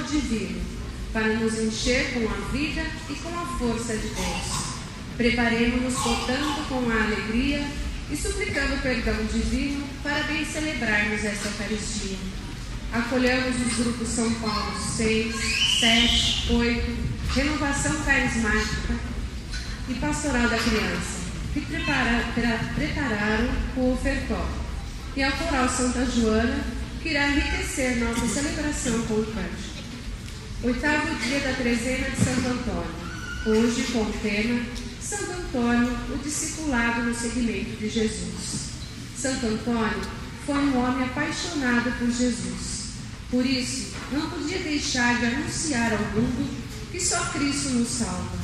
divino, para nos encher com a vida e com a força de Deus. Preparemo-nos, portanto, com a alegria e suplicando perdão divino para bem celebrarmos esta Eucaristia. Acolhamos os grupos São Paulo 6, 7, 8, Renovação Carismática e Pastoral da Criança, que prepararam o ofertório, e ao Coral Santa Joana, que irá enriquecer nossa celebração com o cântico. 8º dia da trezena de Santo Antônio, hoje com o tema Santo Antônio, o discipulado no seguimento de Jesus. Santo Antônio foi um homem apaixonado por Jesus. Por isso, não podia deixar de anunciar ao mundo que só Cristo nos salva.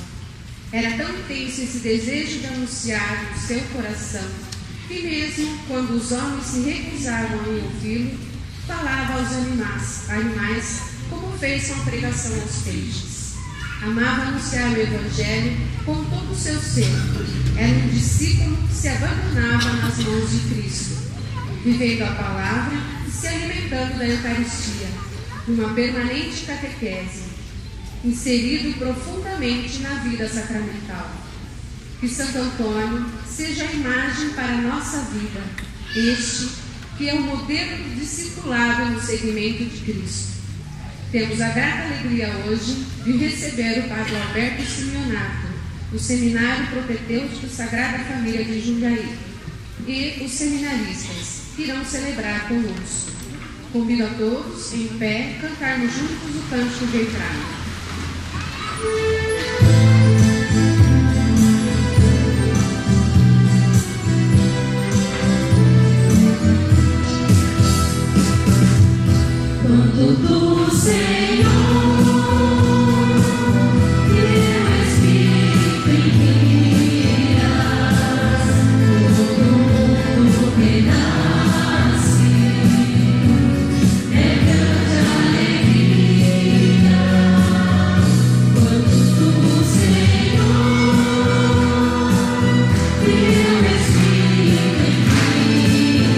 Era tão intenso esse desejo de anunciar no seu coração, que mesmo quando os homens se recusavam a ouvi-lo, falava aos animais, como fez com a pregação aos peixes. Amava anunciar o Evangelho com todo o seu ser. Era um discípulo que se abandonava nas mãos de Cristo, vivendo a palavra e se alimentando da Eucaristia, numa permanente catequese, inserido profundamente na vida sacramental. Que Santo Antônio seja a imagem para a nossa vida, este que é o modelo do discipulado no seguimento de Cristo. Temos a grata alegria hoje de receber o Padre Alberto Simeonato, do Seminário Propedêutico Sagrada Família de Jundiaí, e os seminaristas que irão celebrar conosco. Convido a todos, em pé, cantarmos juntos o cântico de entrada. Quando do Senhor teu Espírito envia, todo mundo renasce, é grande alegria. Quando do Senhor teu Espírito envia,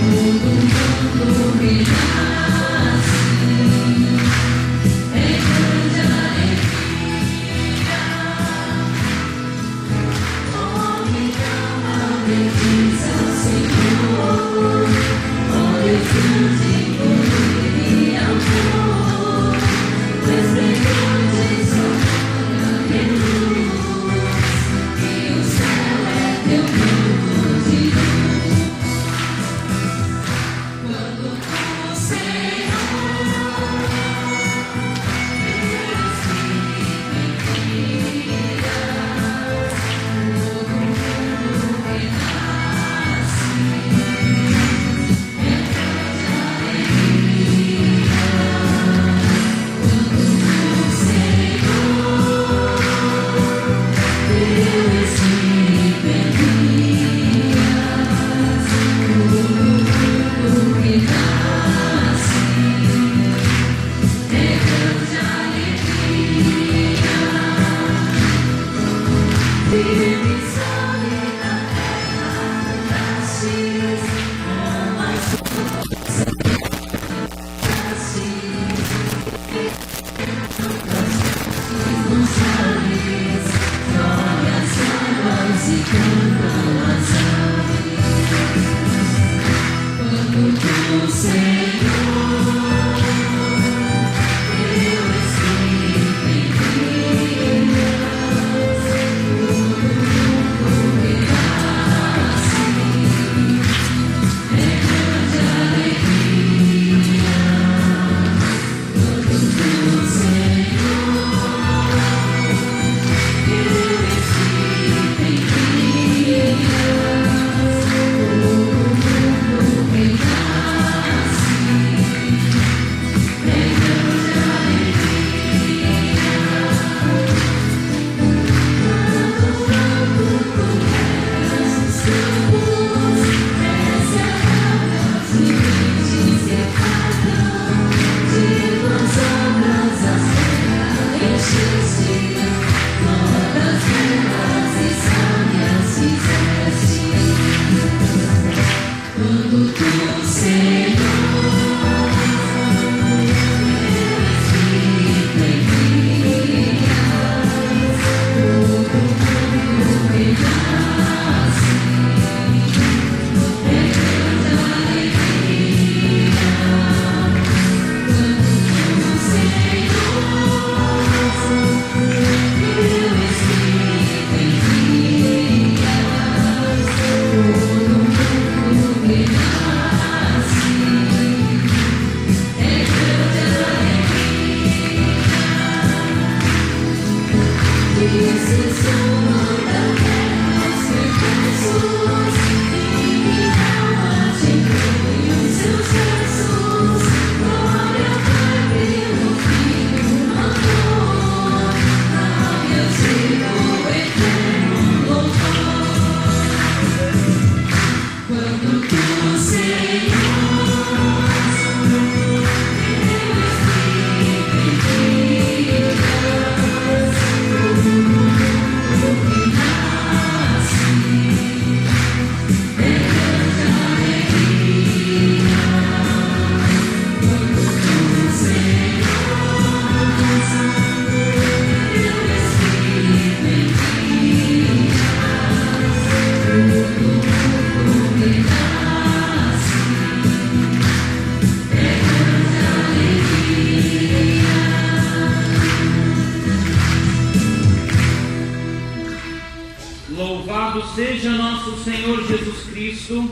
todo mundo renasce. Louvado seja nosso Senhor Jesus Cristo.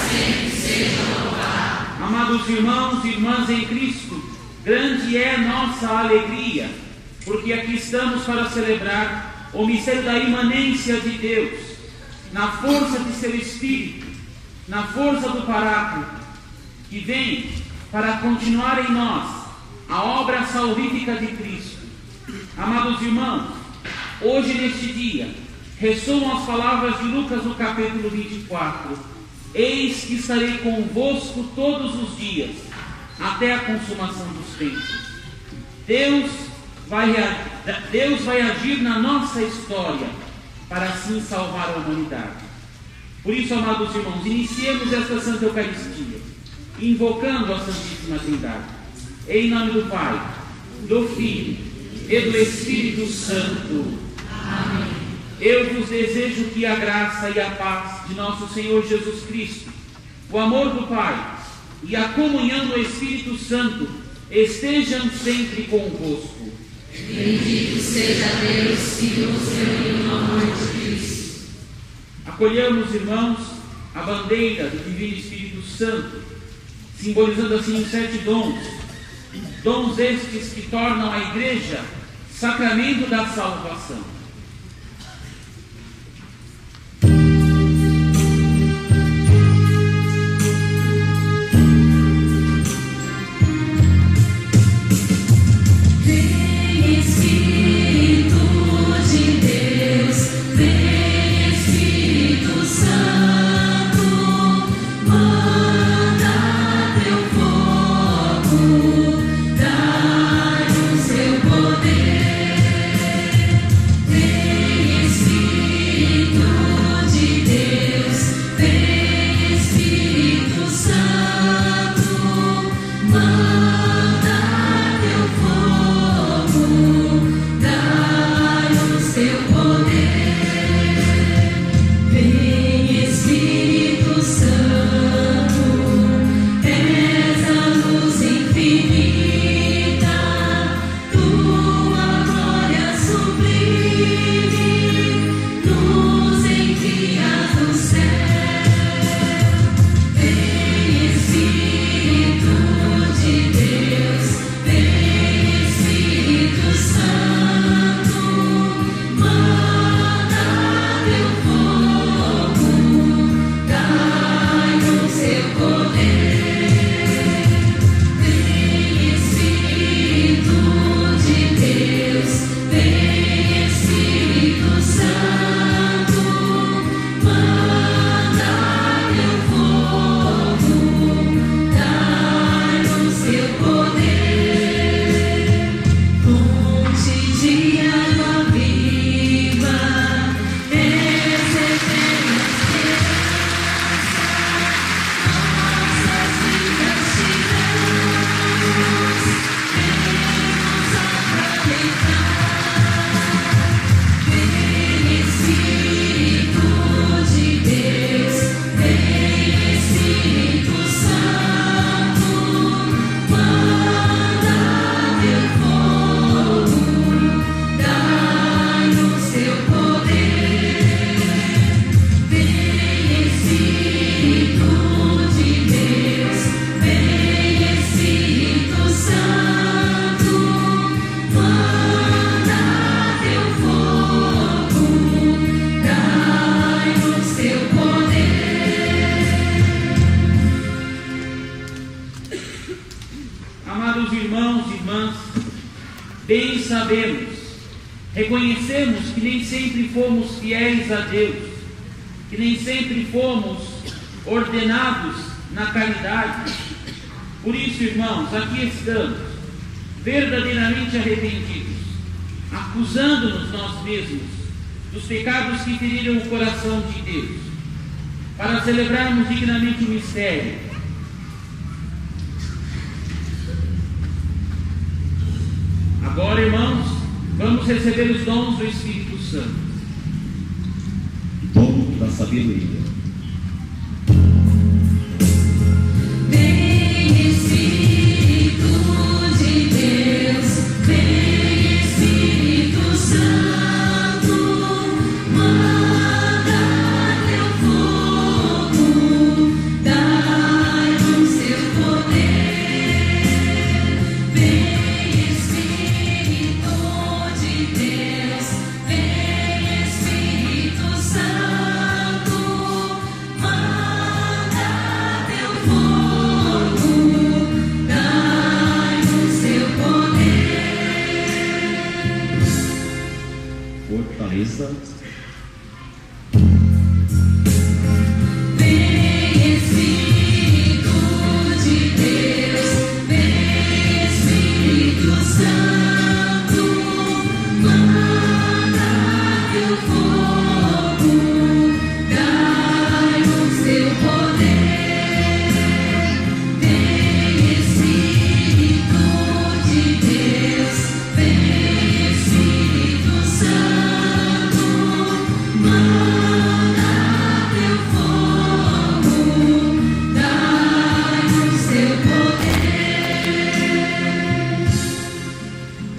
sempre seja louvado. Amados irmãos e irmãs em Cristo, grande é nossa alegria, porque aqui estamos para celebrar o mistério da imanência de Deus, na força de seu Espírito, na força do Paráclito, que vem para continuar em nós a obra salvífica de Cristo. Amados irmãos, hoje neste dia, ressoam as palavras de Lucas no capítulo 24. Eis que estarei convosco todos os dias, até a consumação dos tempos. Deus vai agir na nossa história, para assim salvar a humanidade. Por isso, amados irmãos, iniciemos esta Santa Eucaristia, invocando a Santíssima Trindade. Em nome do Pai, do Filho e do Espírito Santo. Amém. Eu vos desejo que a graça e a paz de nosso Senhor Jesus Cristo, o amor do Pai e a comunhão do Espírito Santo estejam sempre convosco. Bendito seja Deus que nos reuniu no amor de Cristo. Acolhamos, irmãos, a bandeira do Divino Espírito Santo, simbolizando assim os 7 dons. Dons estes que tornam a Igreja sacramento da salvação. Bem sabemos, reconhecemos que nem sempre fomos fiéis a Deus, que nem sempre fomos ordenados na caridade. Por isso, irmãos, aqui estamos, verdadeiramente arrependidos, acusando-nos nós mesmos dos pecados que feriram o coração de Deus, para celebrarmos dignamente o mistério. Agora, irmãos, vamos receber os dons do Espírito Santo. Dom da sabedoria. Vem Espírito de Deus, vem Espírito Santo, manda Santo.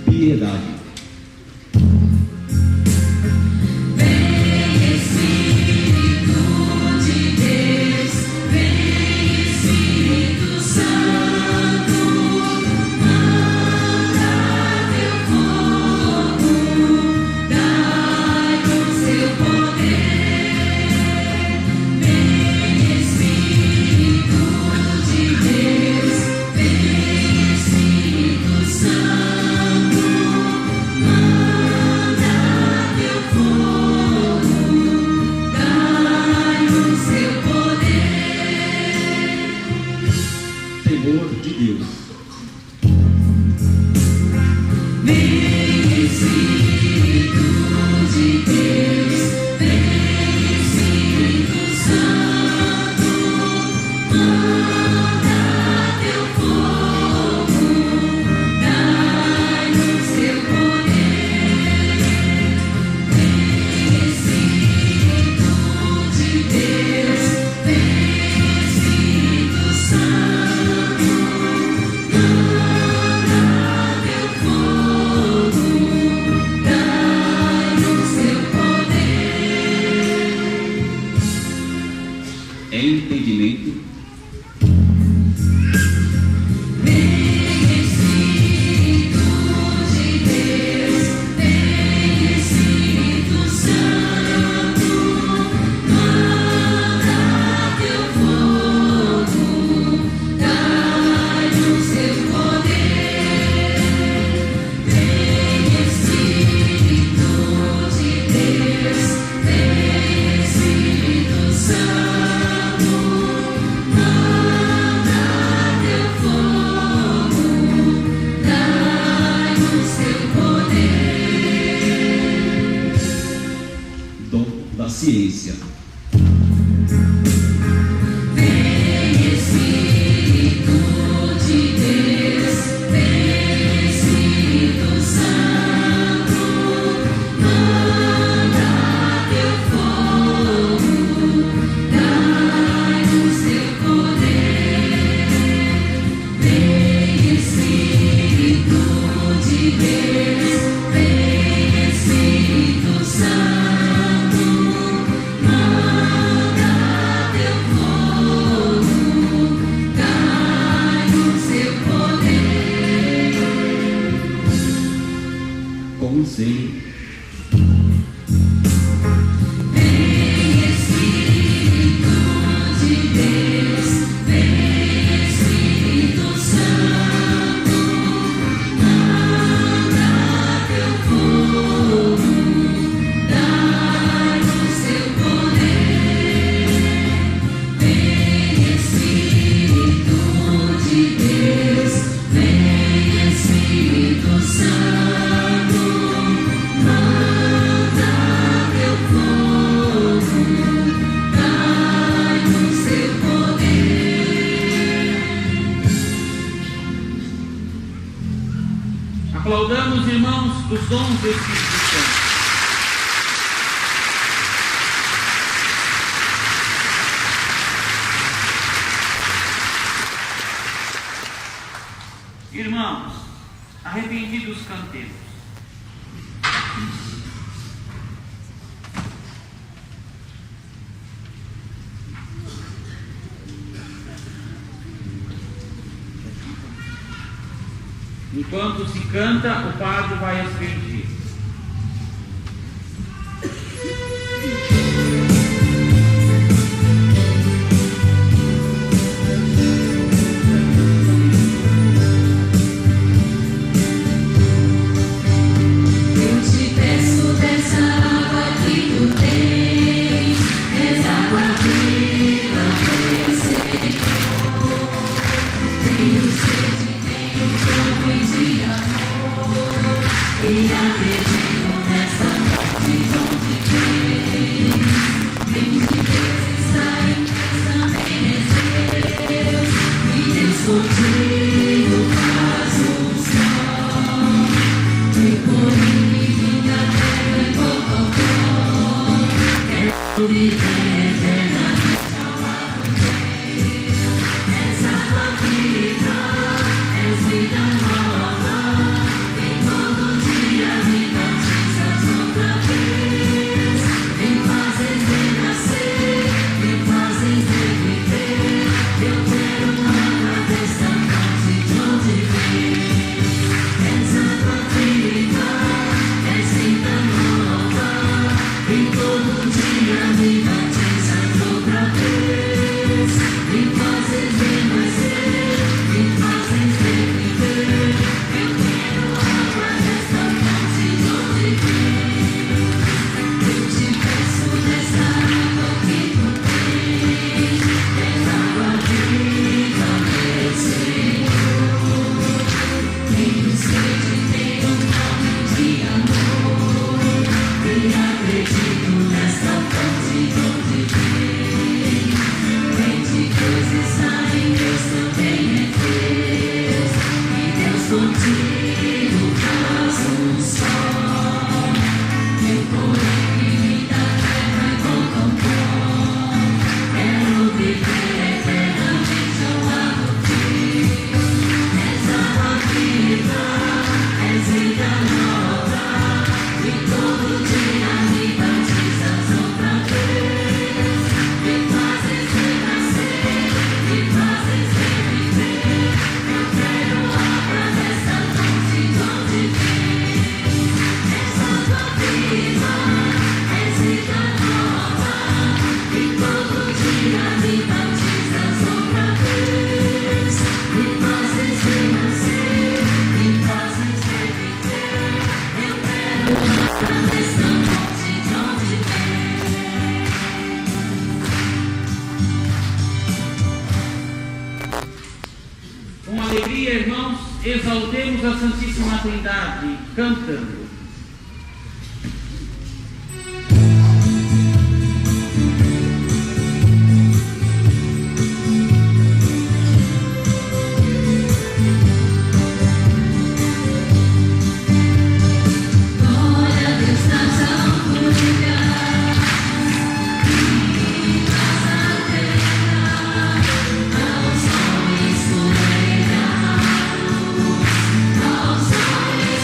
Piedade. Temor de Deus. Vem Espírito de Deus, vem Espírito Santo, manda teu fogo, dai-nos teu poder. Vem Espírito de Deus, vem Espírito Santo. Entendimento. Vem Espírito de Deus, vem Espírito Santo, manda teu fogo, dai-nos teu poder. Vem Espírito de Deus, vem Espírito Santo. Dom da ciência. Vem Espírito de Deus, vem Espírito Santo, manda teu fogo, dai-nos teu poder. Vem Espírito de Deus, vem Espírito Santo. Conselho. Vem Espírito de Deus, vem Espírito Santo, manda teu fogo, dai-nos teu poder. Vem Espírito de Deus, vem Espírito Santo. Aplaudamos, irmãos, os dons do Espírito Santo. Irmãos, arrependidos cantemos. Enquanto se canta, o padre vai aspergir. Eu te peço dessa água Com alegria, irmãos, exaltemos a Santíssima Trindade, cantando. Aos olhos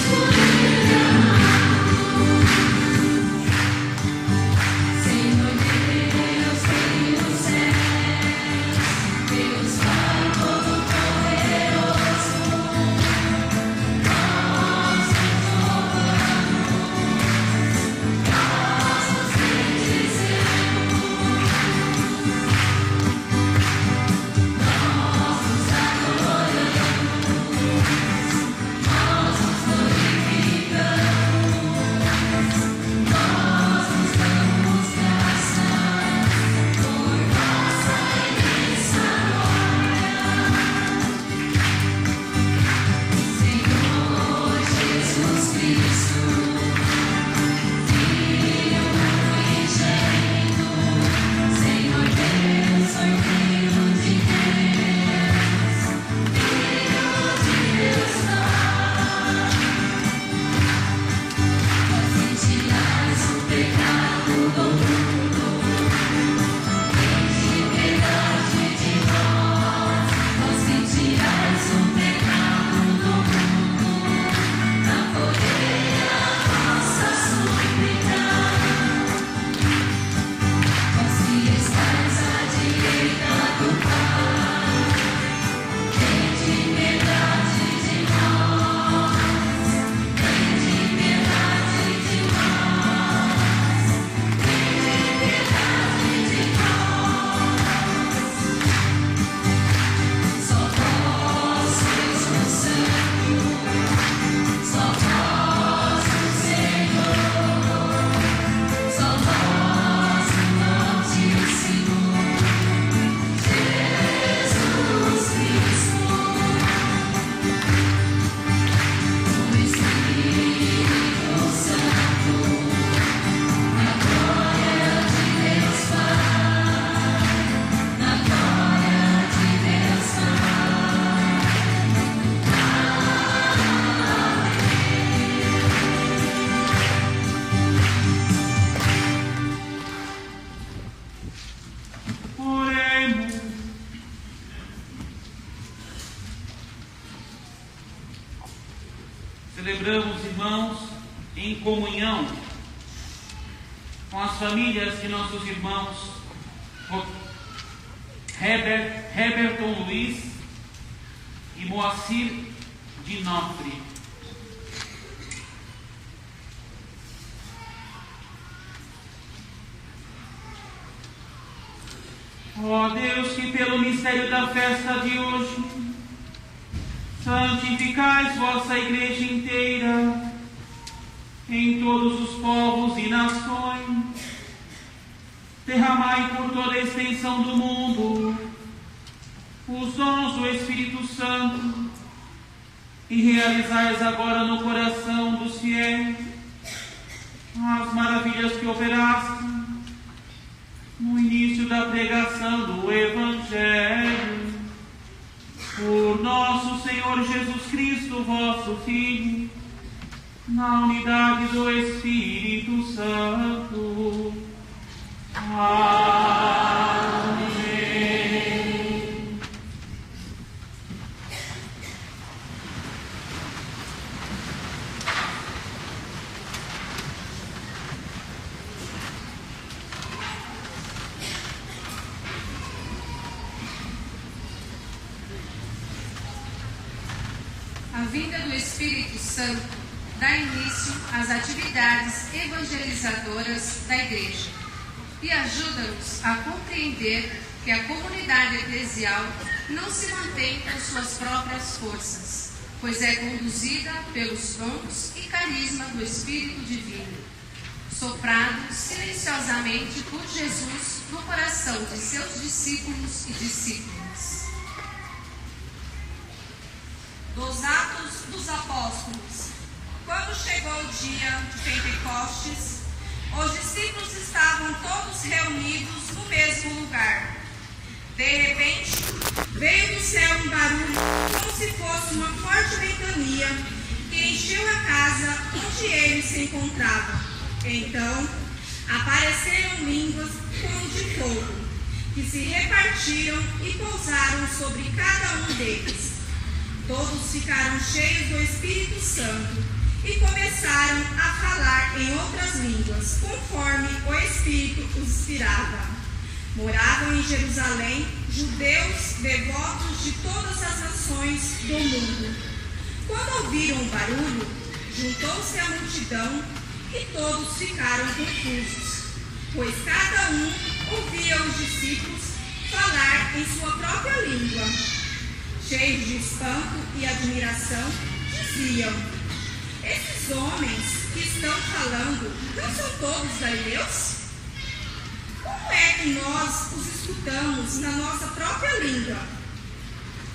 Celebramos, irmãos, em comunhão com as famílias de nossos irmãos Heberton Luiz e Moacir Dinofre. Ó Deus, que pelo mistério da festa de hoje santificais vossa igreja inteira em todos os povos e nações, derramai por toda a extensão do mundo os dons do Espírito Santo e realizais agora no coração dos fiéis as maravilhas que operaste no início da pregação do Evangelho. Por nosso Senhor Jesus Cristo, vosso Filho, na unidade do Espírito Santo. Amém. A vinda do Espírito Santo dá início às atividades evangelizadoras da Igreja e ajuda-nos a compreender que a comunidade eclesial não se mantém por suas próprias forças, pois é conduzida pelos dons e carisma do Espírito Divino, soprado silenciosamente por Jesus no coração de seus discípulos e discípulas. Dos Atos dos Apóstolos. Quando chegou o dia de Pentecostes, os discípulos estavam todos reunidos no mesmo lugar. De repente, veio do céu um barulho como se fosse uma forte ventania que encheu a casa onde eles se encontravam. Então, apareceram línguas como de fogo, que se repartiram e pousaram sobre cada um deles. Todos ficaram cheios do Espírito Santo e começaram a falar em outras línguas, conforme o Espírito os inspirava. Moravam em Jerusalém judeus devotos de todas as nações do mundo. Quando ouviram o barulho, juntou-se a multidão e todos ficaram confusos, pois cada um ouvia os discípulos falar em sua própria língua. Cheios de espanto e admiração, diziam: esses homens que estão falando não são todos galileus? Como é que nós os escutamos na nossa própria língua?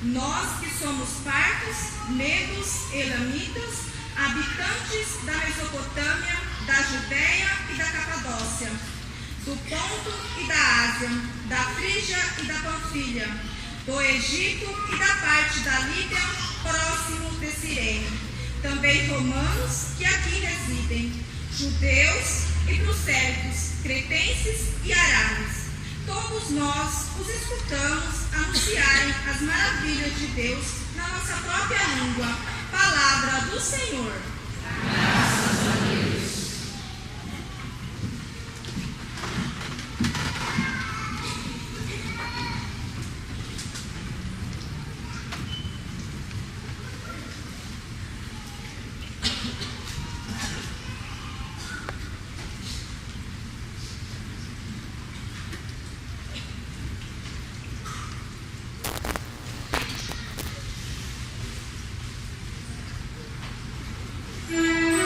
Nós que somos partos, negros, elamitas, habitantes da Mesopotâmia, da Judéia e da Capadócia, do Ponto e da Ásia, da Frígia e da Panfilha, do Egito e da parte da Líbia, próximo de Cirene, também romanos que aqui residem, judeus e prosélitos, cretenses e arábios. Todos nós os escutamos anunciarem as maravilhas de Deus na nossa própria língua. Palavra do Senhor. Graças a Deus. Música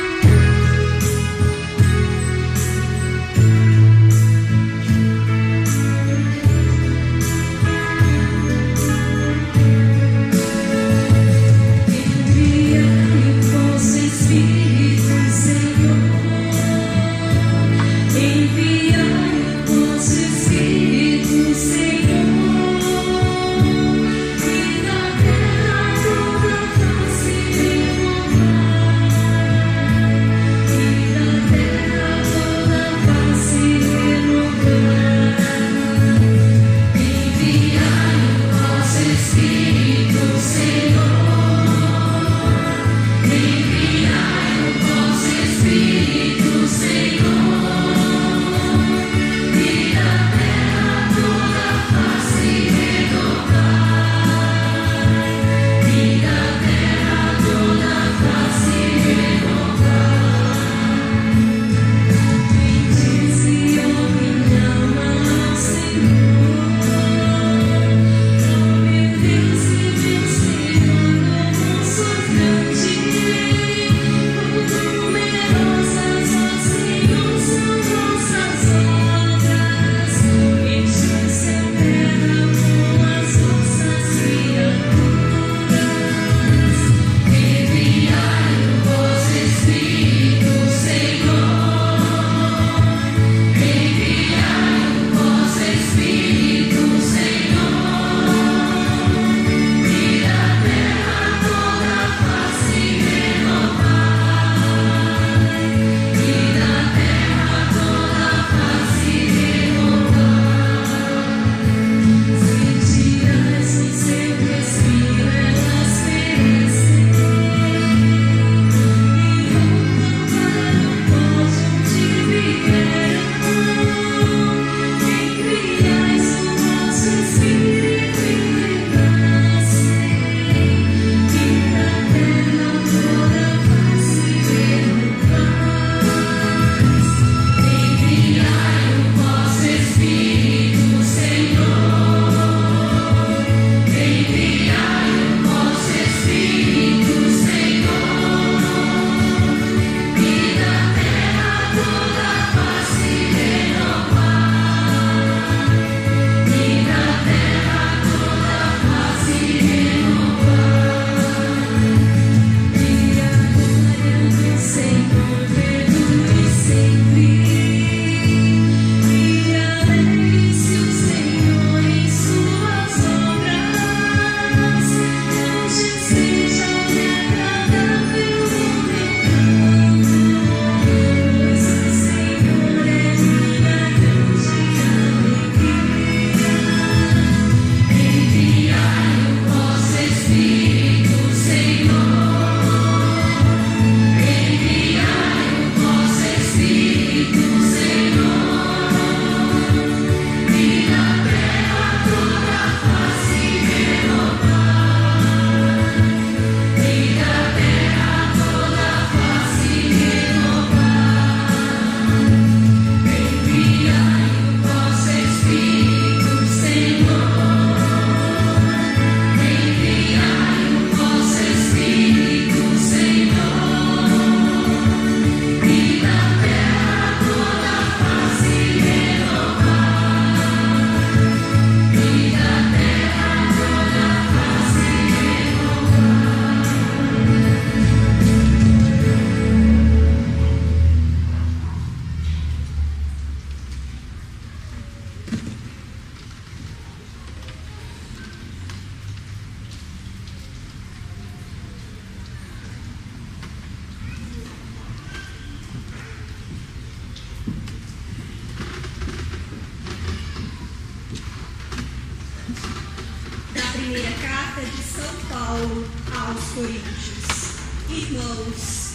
primeira carta de São Paulo aos Coríntios. Irmãos,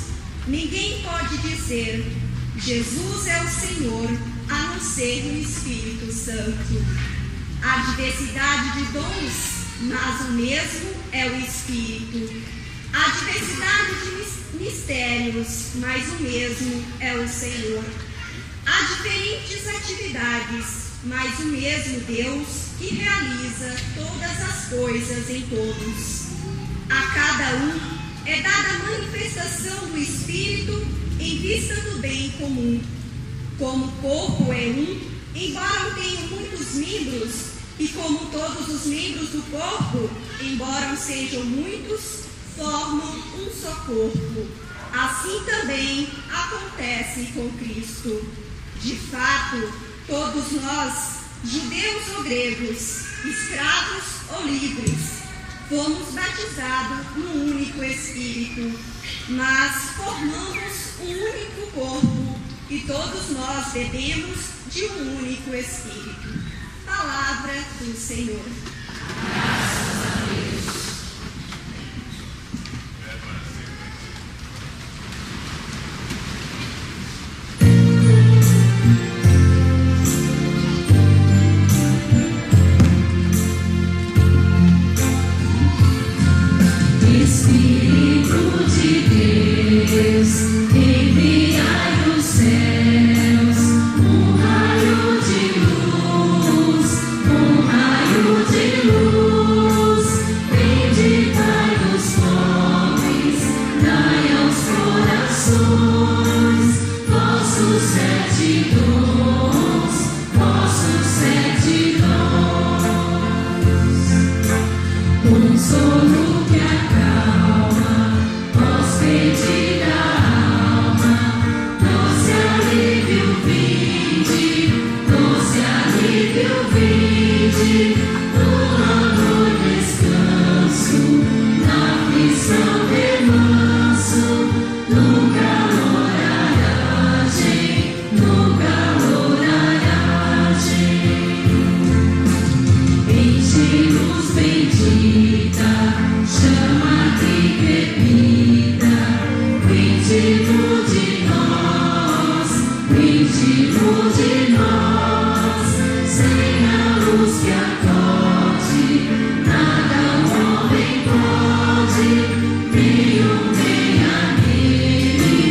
ninguém pode dizer Jesus é o Senhor, a não ser no Espírito Santo. Há diversidade de dons, mas o mesmo é o Espírito. Há diversidade de mistérios, mas o mesmo é o Senhor. Há diferentes atividades, mas o mesmo Deus que realiza todas as coisas em todos. A cada um é dada a manifestação do Espírito em vista do bem comum. Como o corpo é um, embora tenham muitos membros, e como todos os membros do corpo, embora sejam muitos, formam um só corpo. Assim também acontece com Cristo. De fato, todos nós, judeus ou gregos, escravos ou livres, fomos batizados num único Espírito, mas formamos um único corpo e todos nós bebemos de um único Espírito. Palavra do Senhor. Graças a Deus. Espírito de Deus, enviai dos céus um raio de luz, benditai os pobres, dai aos corações vossos sete dons, um sono que acalma, hóspede da alma, doce alívio vinde, no amor descanso, na aflição remanso, no calor aragem, enche-nos bendita, chama que crepita, vinde-no de nós, sem a luz que acode, nada o homem pode, nenhum venha nele,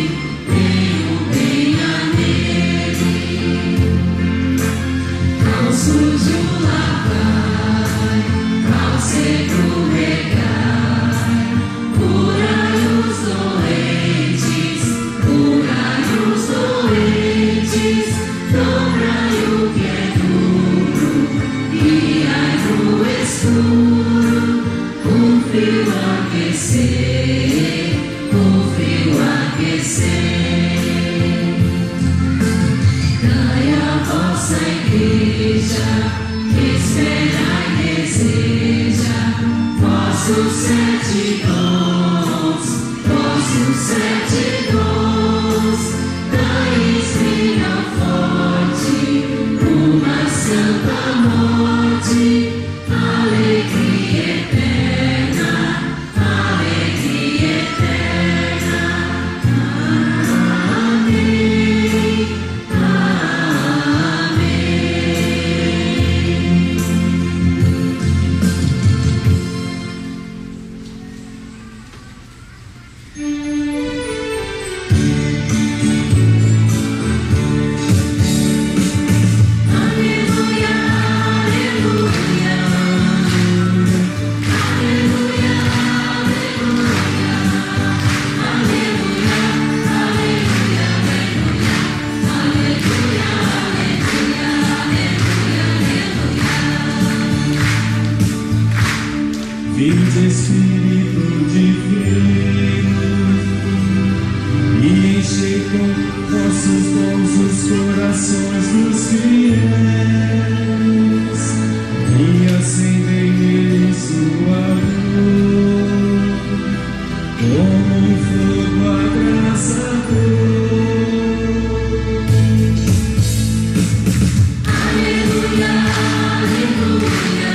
ao sujo lavai, ao seco regai, curai os doentes, dobrai o que é duro, guiai no escuro, com frio aquecer, dai a vossa igreja, que espera e deseja, vossos sete dons, dai espinho forte, uma santa morte, alegria eterna. Vinde Espírito Divino e enchei com vossos dons os corações dos fiéis e acendei neles sua luz, como um fogo abrasador. Aleluia, aleluia.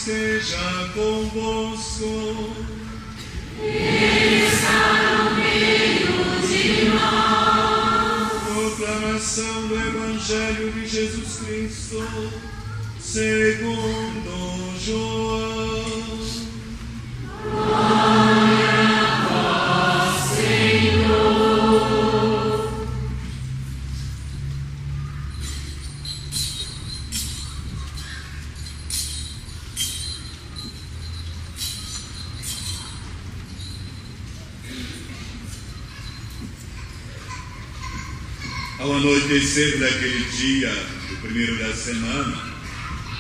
esteja convosco. Ele está no meio de nós. Proclamação do Evangelho de Jesus Cristo, segundo João. Glória a vós, Senhor. Ao anoitecer daquele dia, o primeiro da semana,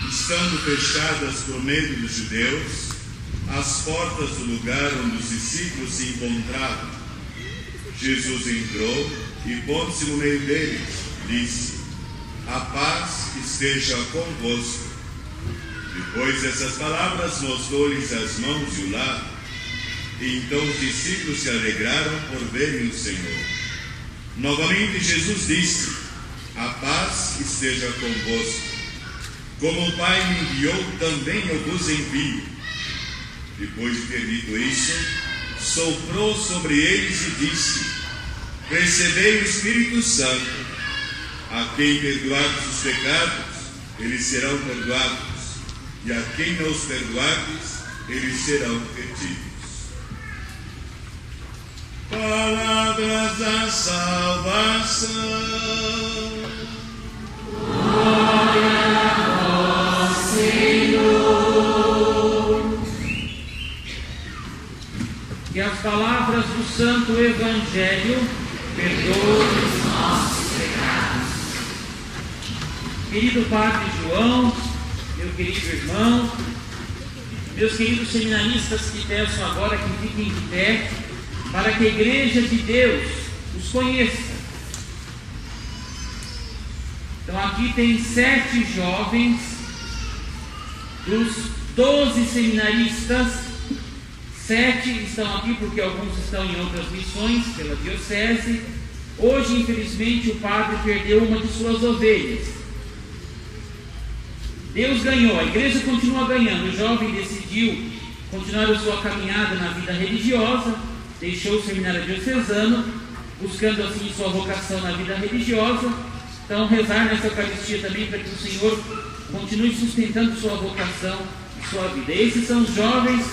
estando fechadas por medo dos judeus as portas do lugar onde os discípulos se encontravam, Jesus entrou e, pondo-se no meio deles, disse: a paz esteja convosco. Depois dessas palavras, mostrou-lhes as mãos e o lado, e então os discípulos se alegraram por verem o Senhor. Novamente Jesus disse: a paz esteja convosco. Como o Pai me enviou, também eu vos envio. Depois de ter dito isso, soprou sobre eles e disse: recebei o Espírito Santo. A quem perdoardes os pecados, eles serão perdoados, e a quem não os perdoardes, eles serão retidos. Palavras da salvação. Glória a vós, Senhor. Que as palavras do Santo Evangelho perdoem os nossos pecados. Querido Padre João, meu querido irmão, meus queridos seminaristas, que peço agora que fiquem de pé, para que a Igreja de Deus os conheça. Então aqui tem 7 jovens dos 12 seminaristas. 7 estão aqui porque alguns estão em outras missões pela diocese. Hoje, infelizmente, o padre perdeu uma de suas ovelhas. Deus ganhou, a igreja continua ganhando. O jovem decidiu continuar a sua caminhada na vida religiosa, deixou o seminário diocesano, buscando assim sua vocação na vida religiosa. Então, rezar nessa Eucaristia também para que o Senhor continue sustentando sua vocação e sua vida. Esses são os jovens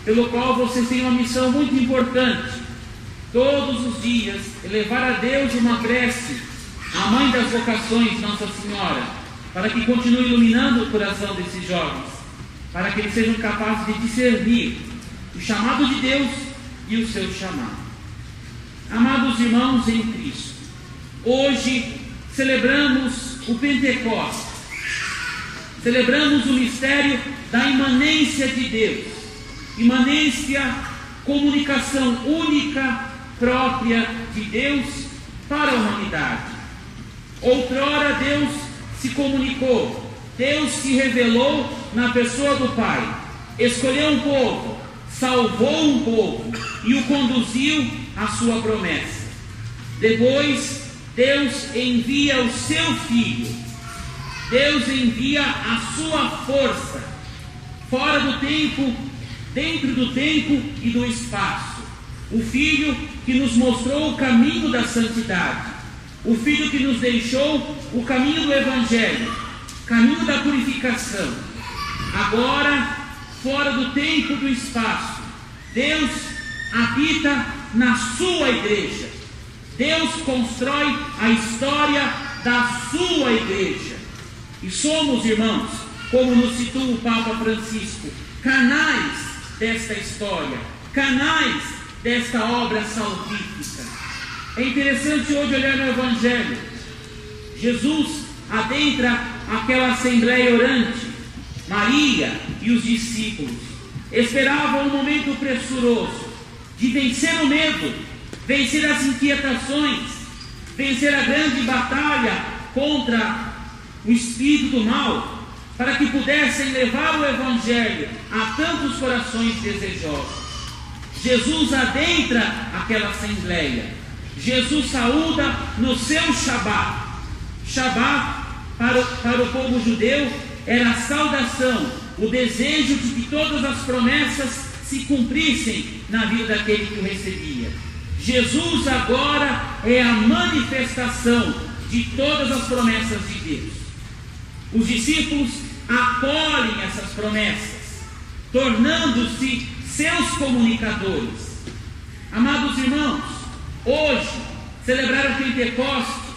pelo qual vocês têm uma missão muito importante. Todos os dias, elevar a Deus uma prece, a Mãe das Vocações, Nossa Senhora, para que continue iluminando o coração desses jovens, para que eles sejam capazes de discernir o chamado de Deus e o seu chamado. Amados irmãos em Cristo, hoje celebramos o Pentecostes, celebramos o mistério da imanência de Deus, imanência, comunicação única, própria de Deus para a humanidade. Outrora Deus se comunicou, Deus se revelou na pessoa do Pai, escolheu um povo, salvou um povo e o conduziu à sua promessa. Depois, Deus envia o seu Filho, Deus envia a sua força, fora do tempo, dentro do tempo e do espaço. O Filho que nos mostrou o caminho da santidade, o Filho que nos deixou o caminho do Evangelho, caminho da purificação. Agora, fora do tempo e do espaço, Deus habita na sua igreja. Deus constrói a história da sua igreja. E somos, irmãos, como nos citou o Papa Francisco, canais desta história, canais desta obra salvífica. É interessante hoje olhar no Evangelho. Jesus adentra aquela assembleia orante. Maria e os discípulos esperavam um momento pressuroso de vencer o medo, vencer as inquietações, vencer a grande batalha contra o espírito do mal, para que pudessem levar o Evangelho a tantos corações desejosos. Jesus adentra aquela assembleia. Jesus saúda no seu Shabat. Shabat, para o povo judeu, era a saudação, o desejo de que todas as promessas se cumprissem na vida daquele que o recebia. Jesus agora é a manifestação de todas as promessas de Deus. Os discípulos acolhem essas promessas, tornando-se seus comunicadores. Amados irmãos, hoje, celebrar o Pentecostes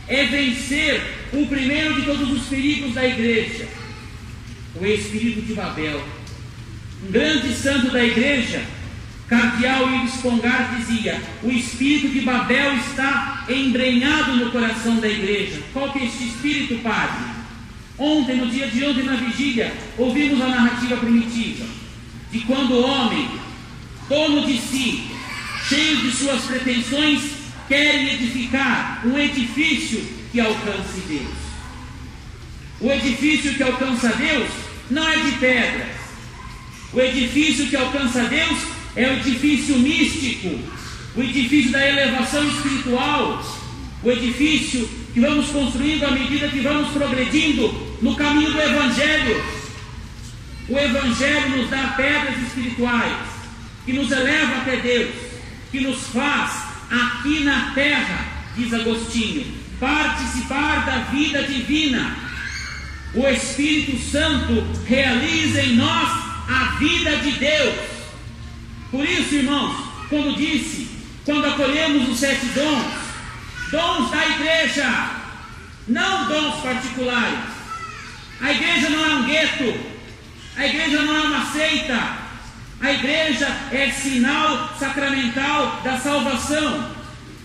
é vencer o primeiro de todos os perigos da igreja, o espírito de Babel. Um grande santo da igreja, cardeal Ives Congar, dizia: o espírito de Babel está embrenhado no coração da igreja. Qual que é este espírito, padre? Ontem, no dia de ontem, na vigília, ouvimos a narrativa primitiva de quando o homem, dono de si, cheio de suas pretensões, querem edificar um edifício que alcance Deus. O edifício que alcança Deus não é de pedras. O edifício que alcança Deus é o edifício místico, o edifício da elevação espiritual, o edifício que vamos construindo à medida que vamos progredindo no caminho do Evangelho. O Evangelho nos dá pedras espirituais, que nos eleva até Deus, que nos faz aqui na terra, diz Agostinho, participar da vida divina. O Espírito Santo realiza em nós a vida de Deus. Por isso, irmãos, quando acolhemos os 7 dons da igreja, não dons particulares. A igreja não é um gueto, a igreja não é uma seita, a igreja é sinal sacramental da salvação.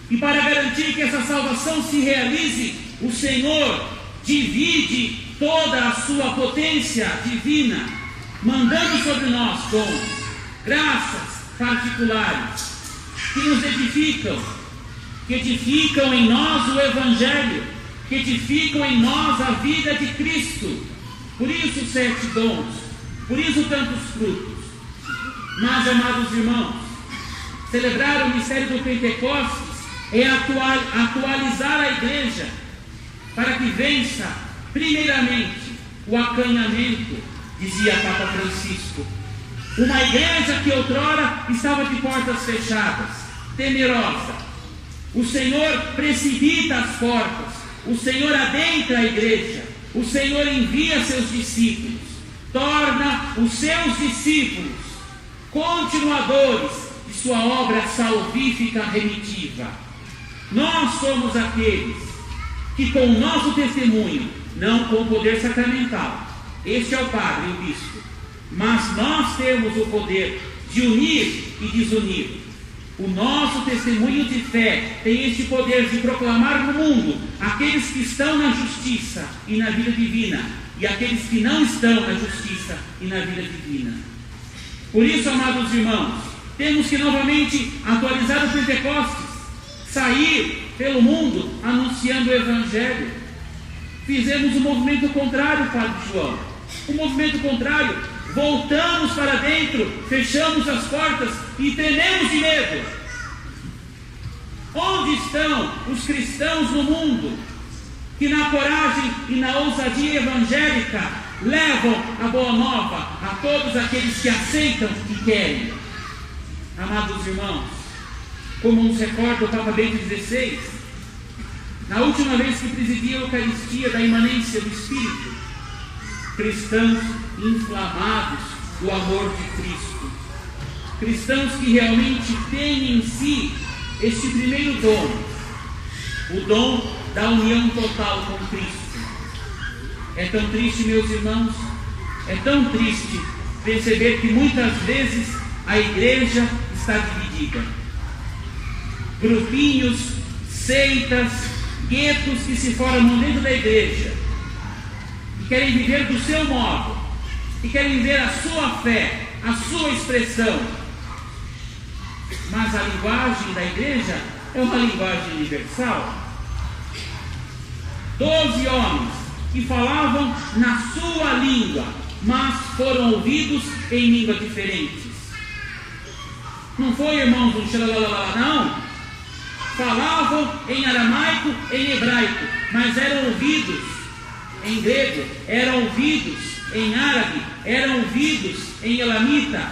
E para garantir que essa salvação se realize, o Senhor divide toda a sua potência divina, mandando sobre nós dons, graças particulares, que nos edificam, que edificam em nós o Evangelho, que edificam em nós a vida de Cristo. Por isso 7 dons, por isso tantos frutos. Mas, amados irmãos, celebrar o mistério do Pentecostes é atualizar a igreja para que vença, primeiramente, o acanhamento, dizia Papa Francisco. Uma igreja que outrora estava de portas fechadas, temerosa. O Senhor precipita as portas, o Senhor adentra a igreja, o Senhor envia seus discípulos, torna os seus discípulos continuadores de sua obra salvífica remitiva. Nós somos aqueles que, com o nosso testemunho, não com o poder sacramental, este é o padre e o bispo, mas nós temos o poder de unir e desunir. O nosso testemunho de fé tem este poder de proclamar no mundo aqueles que estão na justiça e na vida divina, e aqueles que não estão na justiça e na vida divina. Por isso, amados irmãos, temos que novamente atualizar o Pentecostes, sair pelo mundo anunciando o Evangelho. Fizemos o movimento contrário, Padre João, o movimento contrário. Voltamos para dentro, fechamos as portas e trememos de medo. Onde estão os cristãos no mundo que, na coragem e na ousadia evangélica, levam a boa nova a todos aqueles que aceitam e querem? Amados irmãos, como nos recorda o Papa Bento XVI, na última vez que presidia a Eucaristia da imanência do Espírito, cristãos inflamados do amor de Cristo, cristãos que realmente têm em si este primeiro dom, o dom da união total com Cristo. É tão triste, meus irmãos, é tão triste perceber que muitas vezes a igreja está dividida. Grupinhos, seitas, guetos que se formam dentro da igreja, que querem viver do seu modo, que querem viver a sua fé, a sua expressão. Mas a linguagem da igreja é uma linguagem universal. 12 homens que falavam na sua língua, mas foram ouvidos em línguas diferentes. Não foi, irmãos, um xalalalala, não. Falavam em aramaico, em hebraico, mas eram ouvidos em grego, eram ouvidos em árabe eram ouvidos em elamita,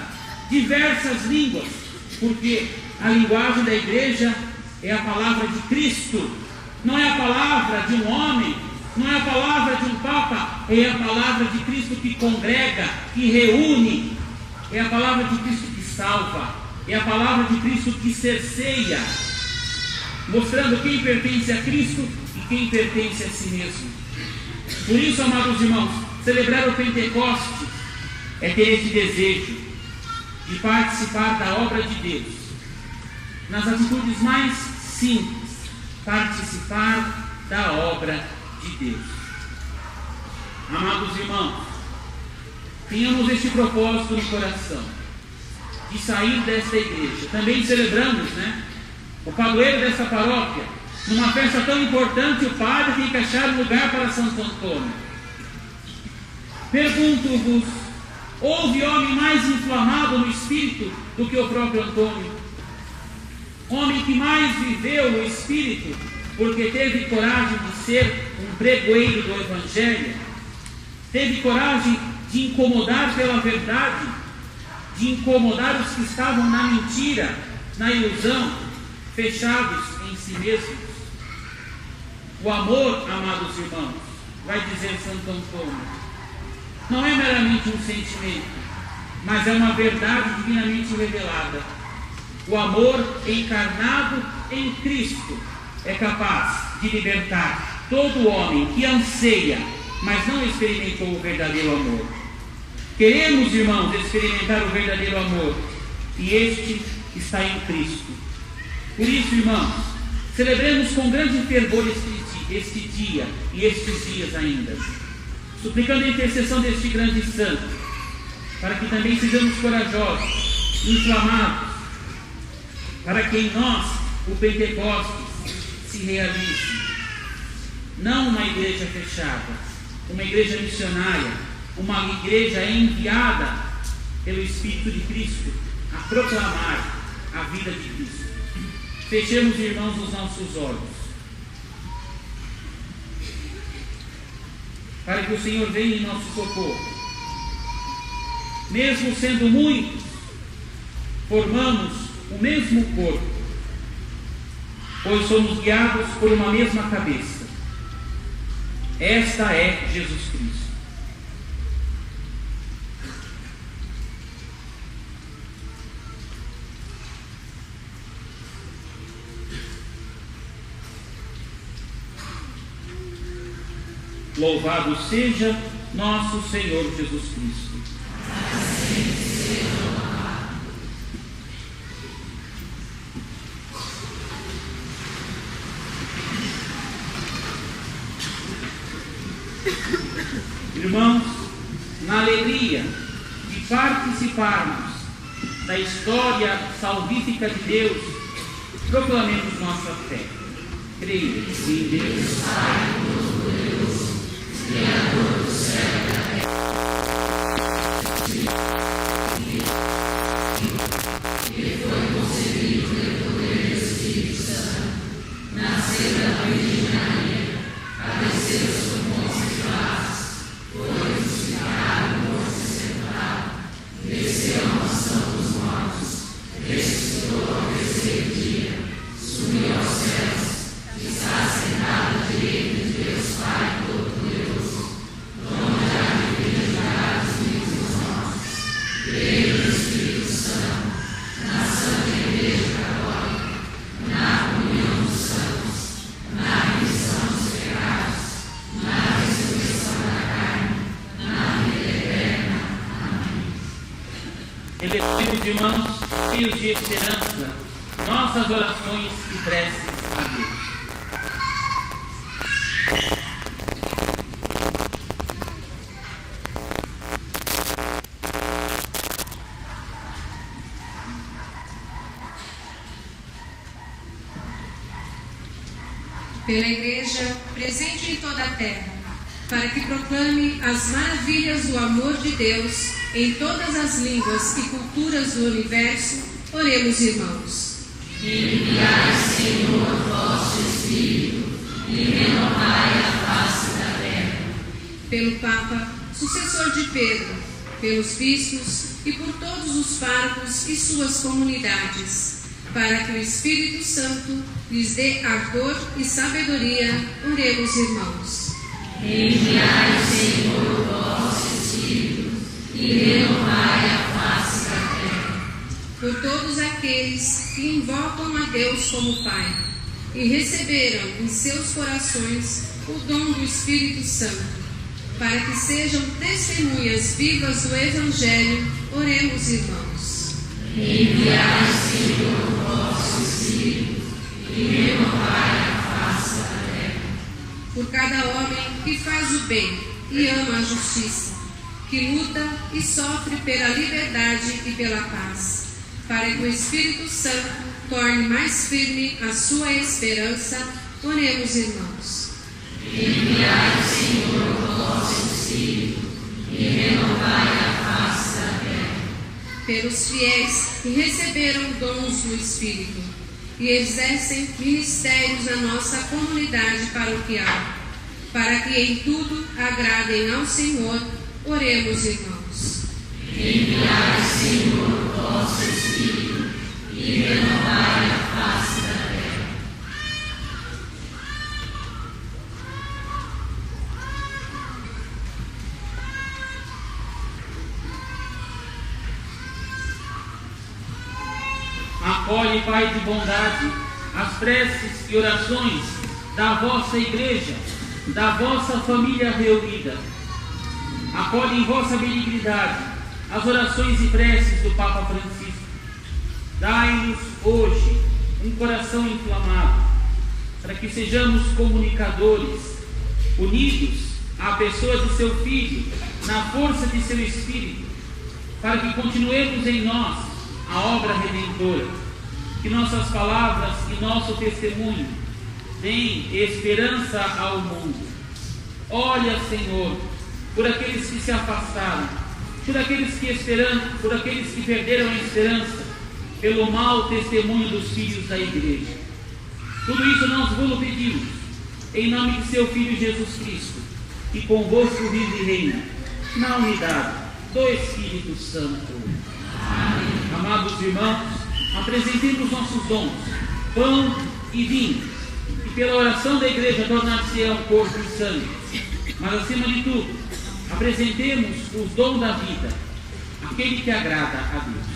diversas línguas, porque a linguagem da igreja é a palavra de Cristo, não é a palavra de um homem, não é a palavra de um papa, é a palavra de Cristo que congrega, que reúne, é a palavra de Cristo que salva, é a palavra de Cristo que cerceia, mostrando quem pertence a Cristo e quem pertence a si mesmo. Por isso, amados irmãos, celebrar o Pentecostes é ter esse desejo de participar da obra de Deus, nas atitudes mais simples, participar da obra de Deus. Amados irmãos, tenhamos este propósito no coração, de sair desta igreja. Também celebramos, o padroeiro dessa paróquia. Numa festa tão importante, o padre tem que achar um lugar para Santo Antônio. Pergunto-vos, houve homem mais inflamado no espírito do que o próprio Antônio? Homem que mais viveu no espírito, porque teve coragem de ser um pregoeiro do Evangelho, teve coragem de incomodar pela verdade, de incomodar os que estavam na mentira, na ilusão, fechados em si mesmos. O amor, amados irmãos, vai dizer Santo Antônio, não é meramente um sentimento, mas é uma verdade divinamente revelada. O amor encarnado em Cristo é capaz de libertar todo homem que anseia, mas não experimentou o verdadeiro amor. Queremos, irmãos, experimentar o verdadeiro amor, e este está em Cristo. Por isso, irmãos, celebremos com grande fervor este dia e estes dias ainda, suplicando a intercessão deste grande santo, para que também sejamos corajosos, inflamados, para que em nós o Pentecostes se realize. Não uma igreja fechada, uma igreja missionária, uma igreja enviada pelo Espírito de Cristo a proclamar a vida de Cristo. Fechemos, irmãos, os nossos olhos, para que o Senhor venha em nosso socorro. Mesmo sendo muitos, formamos o mesmo corpo, pois somos guiados por uma mesma cabeça. Esta é Jesus Cristo. Louvado seja nosso Senhor Jesus Cristo. Irmãos, na alegria de participarmos da história salvífica de Deus, proclamemos nossa fé. Creio em Deus Pai Todo-Poderoso, Criador do céu e da terra, que foi concebido pelo poder do Espírito Santo, nasceu da Virgem Maria, padeceu sob Pôncio Pilatos, foi crucificado, morto e sepultado, desceu à mansão dos mortos, ressuscitou ao terceiro dia, subiu aos céus, está sentado à direita de Deus Pai Todo-Poderoso, onde há de vir julgar os vivos e os mortos. Creio no Espírito Santo, na Santa Igreja Católica, na comunhão dos santos, na remissão dos pecados, na ressurreição da carne, na vida eterna. Amém. Elevemos, irmãos, cheios de esperança, nossas orações e preces a Deus. Pela Igreja, presente em toda a terra, para que proclame as maravilhas do amor de Deus em todas as línguas e culturas do universo, oremos, irmãos. Enviai, Senhor, vosso Espírito, e renovai a face da terra. Pelo Papa, sucessor de Pedro, pelos bispos e por todos os párocos e suas comunidades, para que o Espírito Santo lhes dê ardor e sabedoria. Oremos, irmãos. Enviai, Senhor, o vosso Espírito, e renovai a face da terra. Por todos aqueles que invocam a Deus como Pai e receberam em seus corações o dom do Espírito Santo, para que sejam testemunhas vivas do Evangelho. Oremos, irmãos. Enviai, Senhor, o vosso Espírito, e renovai a face da terra. Por cada homem que faz o bem e ama a justiça, que luta e sofre pela liberdade e pela paz, para que o Espírito Santo torne mais firme a sua esperança. Oremos, irmãos. Enviai, Senhor, o vosso Espírito, e renovai a face da terra. Pelos fiéis que receberam dons do Espírito e exercem ministérios na nossa comunidade paroquial, para que em tudo agradem ao Senhor. Oremos, irmãos. Enviai, Senhor, o vosso Espírito, e renovai a face da terra. Acolhe, Pai de bondade, as preces e orações da vossa igreja, da vossa família reunida. Acolhe em vossa benignidade as orações e preces do Papa Francisco. Dai-nos hoje um coração inflamado, para que sejamos comunicadores, unidos à pessoa de seu Filho, na força de seu Espírito, para que continuemos em nós a obra redentora, que nossas palavras e nosso testemunho deem esperança ao mundo. Olha, Senhor, por aqueles que se afastaram, por aqueles que perderam a esperança, pelo mau testemunho dos filhos da igreja. Tudo isso nós vos pedimos, em nome de seu Filho Jesus Cristo, que convosco vive e reina, na unidade do Espírito Santo. Amém. Amados irmãos, apresentemos nossos dons, pão e vinho, e pela oração da igreja tornar-se-ão corpo e sangue. Mas acima de tudo, apresentemos os dons da vida, aquele que agrada a Deus.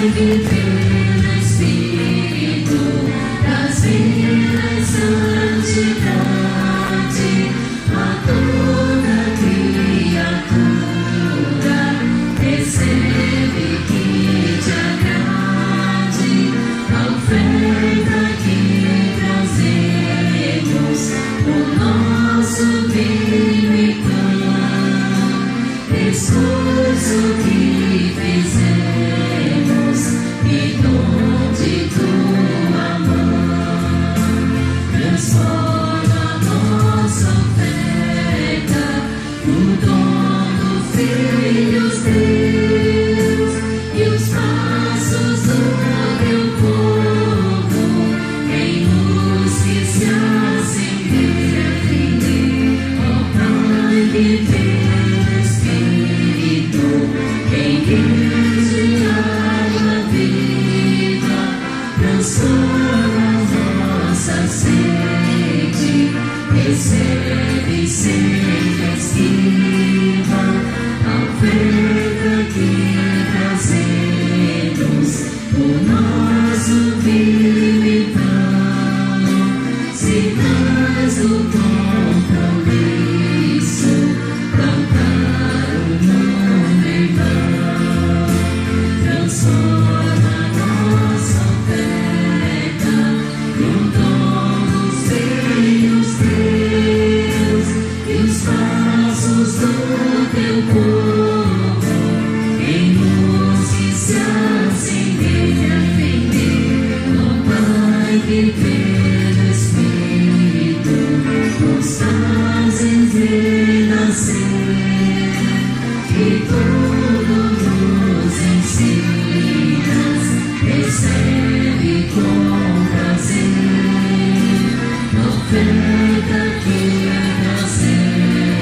Viver Espírito das vidas, santidade a toda criatura, recebe que te agrade a oferta que trazemos, o nosso vinho e pão, esforço que fizemos. E dom de tua mão, transforma a nossa oferta no dom do Filho Deus, e os passos do teu povo em luz que se acende. Ó Pai, viver Espírito, em grande água viva, transforma a nossa sede, recebe sempre esquiva a oferta que trazemos, o noso vinho e pão, sinais do compromisso, cantar o nome em vão, transforma a nossa oferta no dom dos filhos teus, e os passos do teu povo em luz que se acende e defender. Ó Pai, viver Espírito, nos fazes renascer, e toda com prazer, oferta que trazemos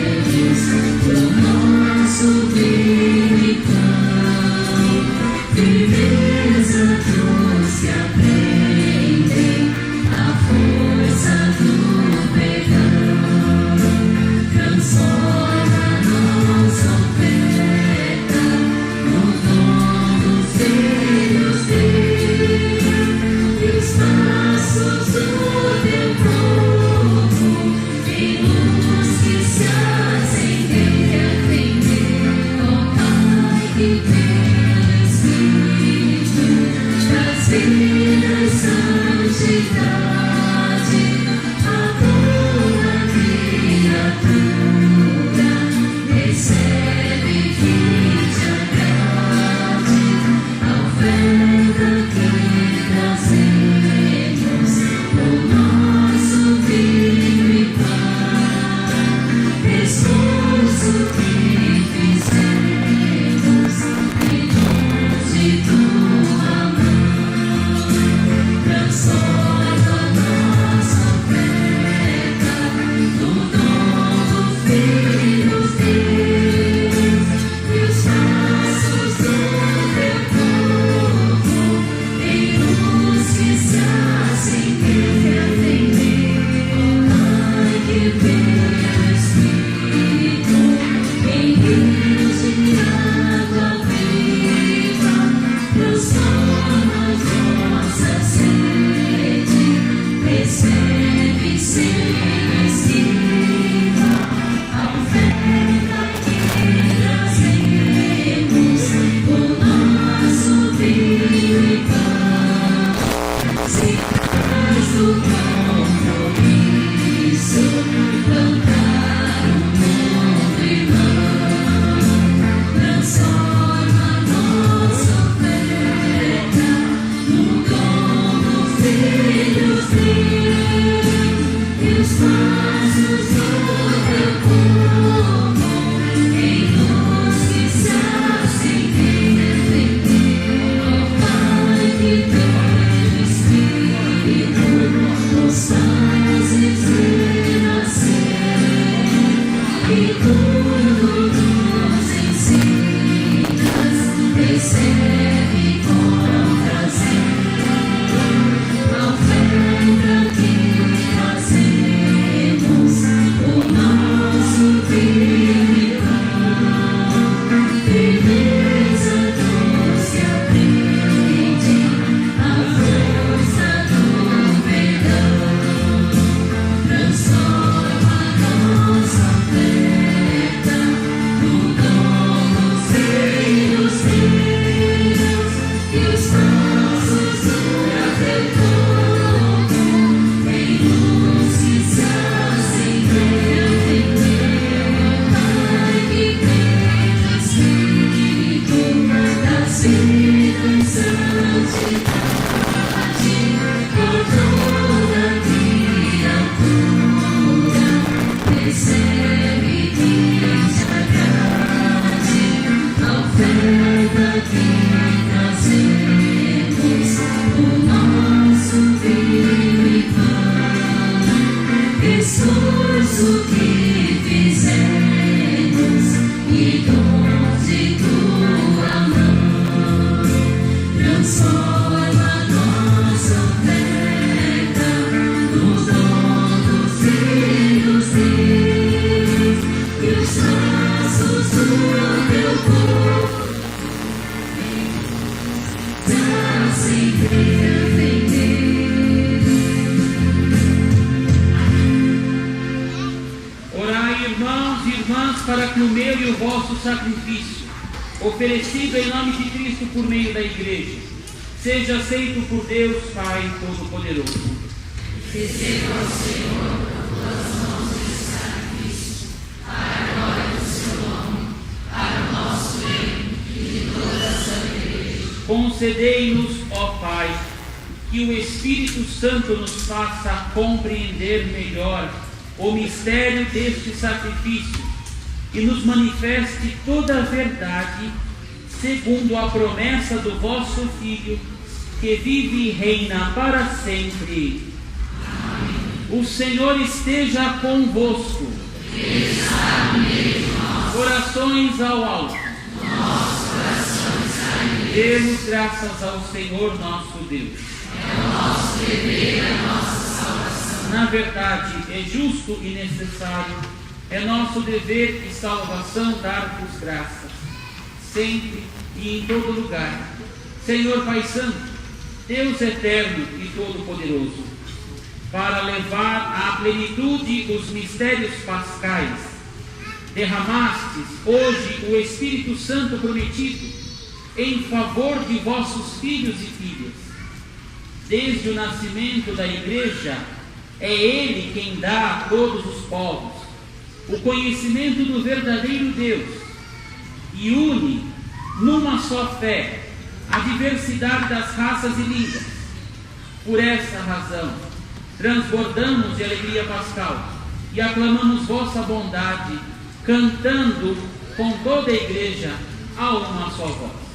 do nosso divino e pão, firmeza dos que aprendem a força do perdão, transforma nossa oferta no dom dos filhos teus, e os passos do teu povo em luz que se acendem a atender, ó Pai, que pelo Espírito traz vida e santidade a toda criatura. Recebe que te agrade a oferta que trazemos, o nosso vinho e pão, esforço que fizemos em dons de tua mão, transforma nossa oferta no dom do Filho Deus, e os passos do teu povo em luz que se acendem a atender, ó Pai, que pelo Espírito em rios de água viva transforma nossa sede, recebe sem esquiva a oferta que trazemos, o nosso vinho e pão, se faz do compromisso, plantar o mundo irmão, transforma nossa oferta no dom dos filhos teus, e os passos do teu povo em luz que se acendem a atender, ó Pai, que pelo Espírito nos fazes renascer e tudo nos ensinas. Recebe com prazer a oferta que trazemos, o nosso vinho e pão, firmeza dos que aprendem a força do perdão, transforma nossa oferta no dom dos filhos teus, e os passos do teu povo em luz que se acendem a atender, ó Pai, que pelo Espírito traz vida e santidade por toda criatura. Recebe que te agrade a oferta que trazemos, o nosso vinho e pão, esforço que fizemos e dons de tua mão, transforma nossa oferta no dom dos filhos teus, e os passos do teu povo sempre a atender. Orai, irmãos e irmãs, para que o meu e o vosso sacrifício, oferecido em nome de Cristo por meio da Igreja, seja aceito por Deus Pai Todo-Poderoso. Receba ao Senhor as tuas mãos esse sacrifício, para a glória do seu nome, para o nosso bem e de toda a santa Igreja. Concedei-nos, ó Pai, que o Espírito Santo nos faça compreender melhor o mistério deste sacrifício e nos manifeste toda a verdade, segundo a promessa do vosso Filho, que vive e reina para sempre. O Senhor esteja convosco. Corações ao alto. Demos graças ao Senhor nosso Deus. É o nosso dever, a nossa salvação. Na verdade, é justo e necessário, é nosso dever e salvação dar-vos graças, sempre e em todo lugar. Senhor Pai Santo, Deus eterno e todo-poderoso, para levar à plenitude os mistérios pascais, derramastes hoje o Espírito Santo prometido em favor de vossos filhos e filhas. Desde o nascimento da Igreja, é Ele quem dá a todos os povos o conhecimento do verdadeiro Deus e une numa só fé a diversidade das raças e línguas. Por essa razão, transbordamos de alegria pascal e aclamamos vossa bondade, cantando com toda a Igreja a uma só voz.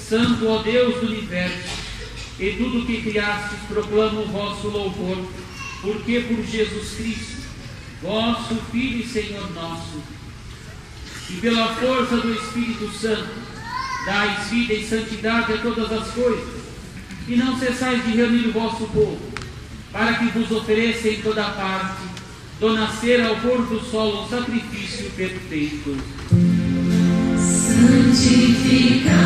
Santo, ó Deus do universo, e tudo que criastes proclama o vosso louvor, porque por Jesus Cristo, vosso Filho e Senhor nosso, e pela força do Espírito Santo, dais vida e santidade a todas as coisas, e não cessais de reunir o vosso povo, para que vos ofereça em toda parte, do nascer ao pôr do sol, um sacrifício perfeito. Santificai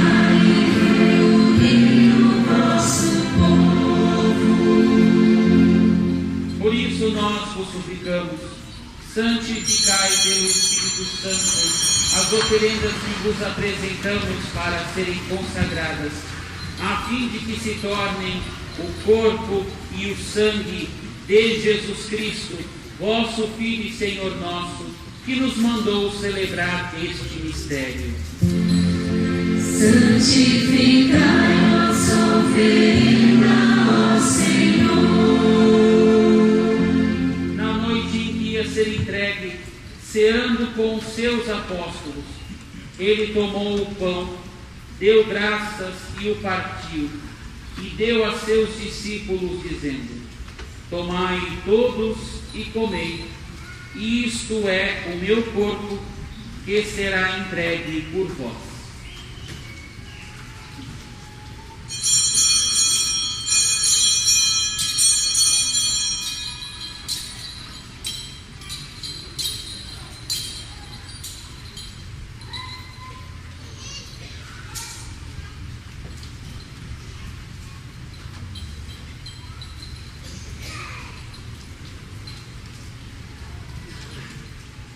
o vosso povo. Por isso nós vos suplicamos, santificai pelo Espírito Santo as oferendas que vos apresentamos para serem consagradas, a fim de que se tornem o corpo e o sangue de Jesus Cristo, vosso Filho e Senhor nosso, que nos mandou celebrar este mistério. Santificai nossa oferenda, ó Senhor. Na noite em que ia ser entregue, ceando com os seus apóstolos, ele tomou o pão, deu graças e o partiu, e deu a seus discípulos, dizendo: tomai todos e comei, isto é o meu corpo, que será entregue por vós.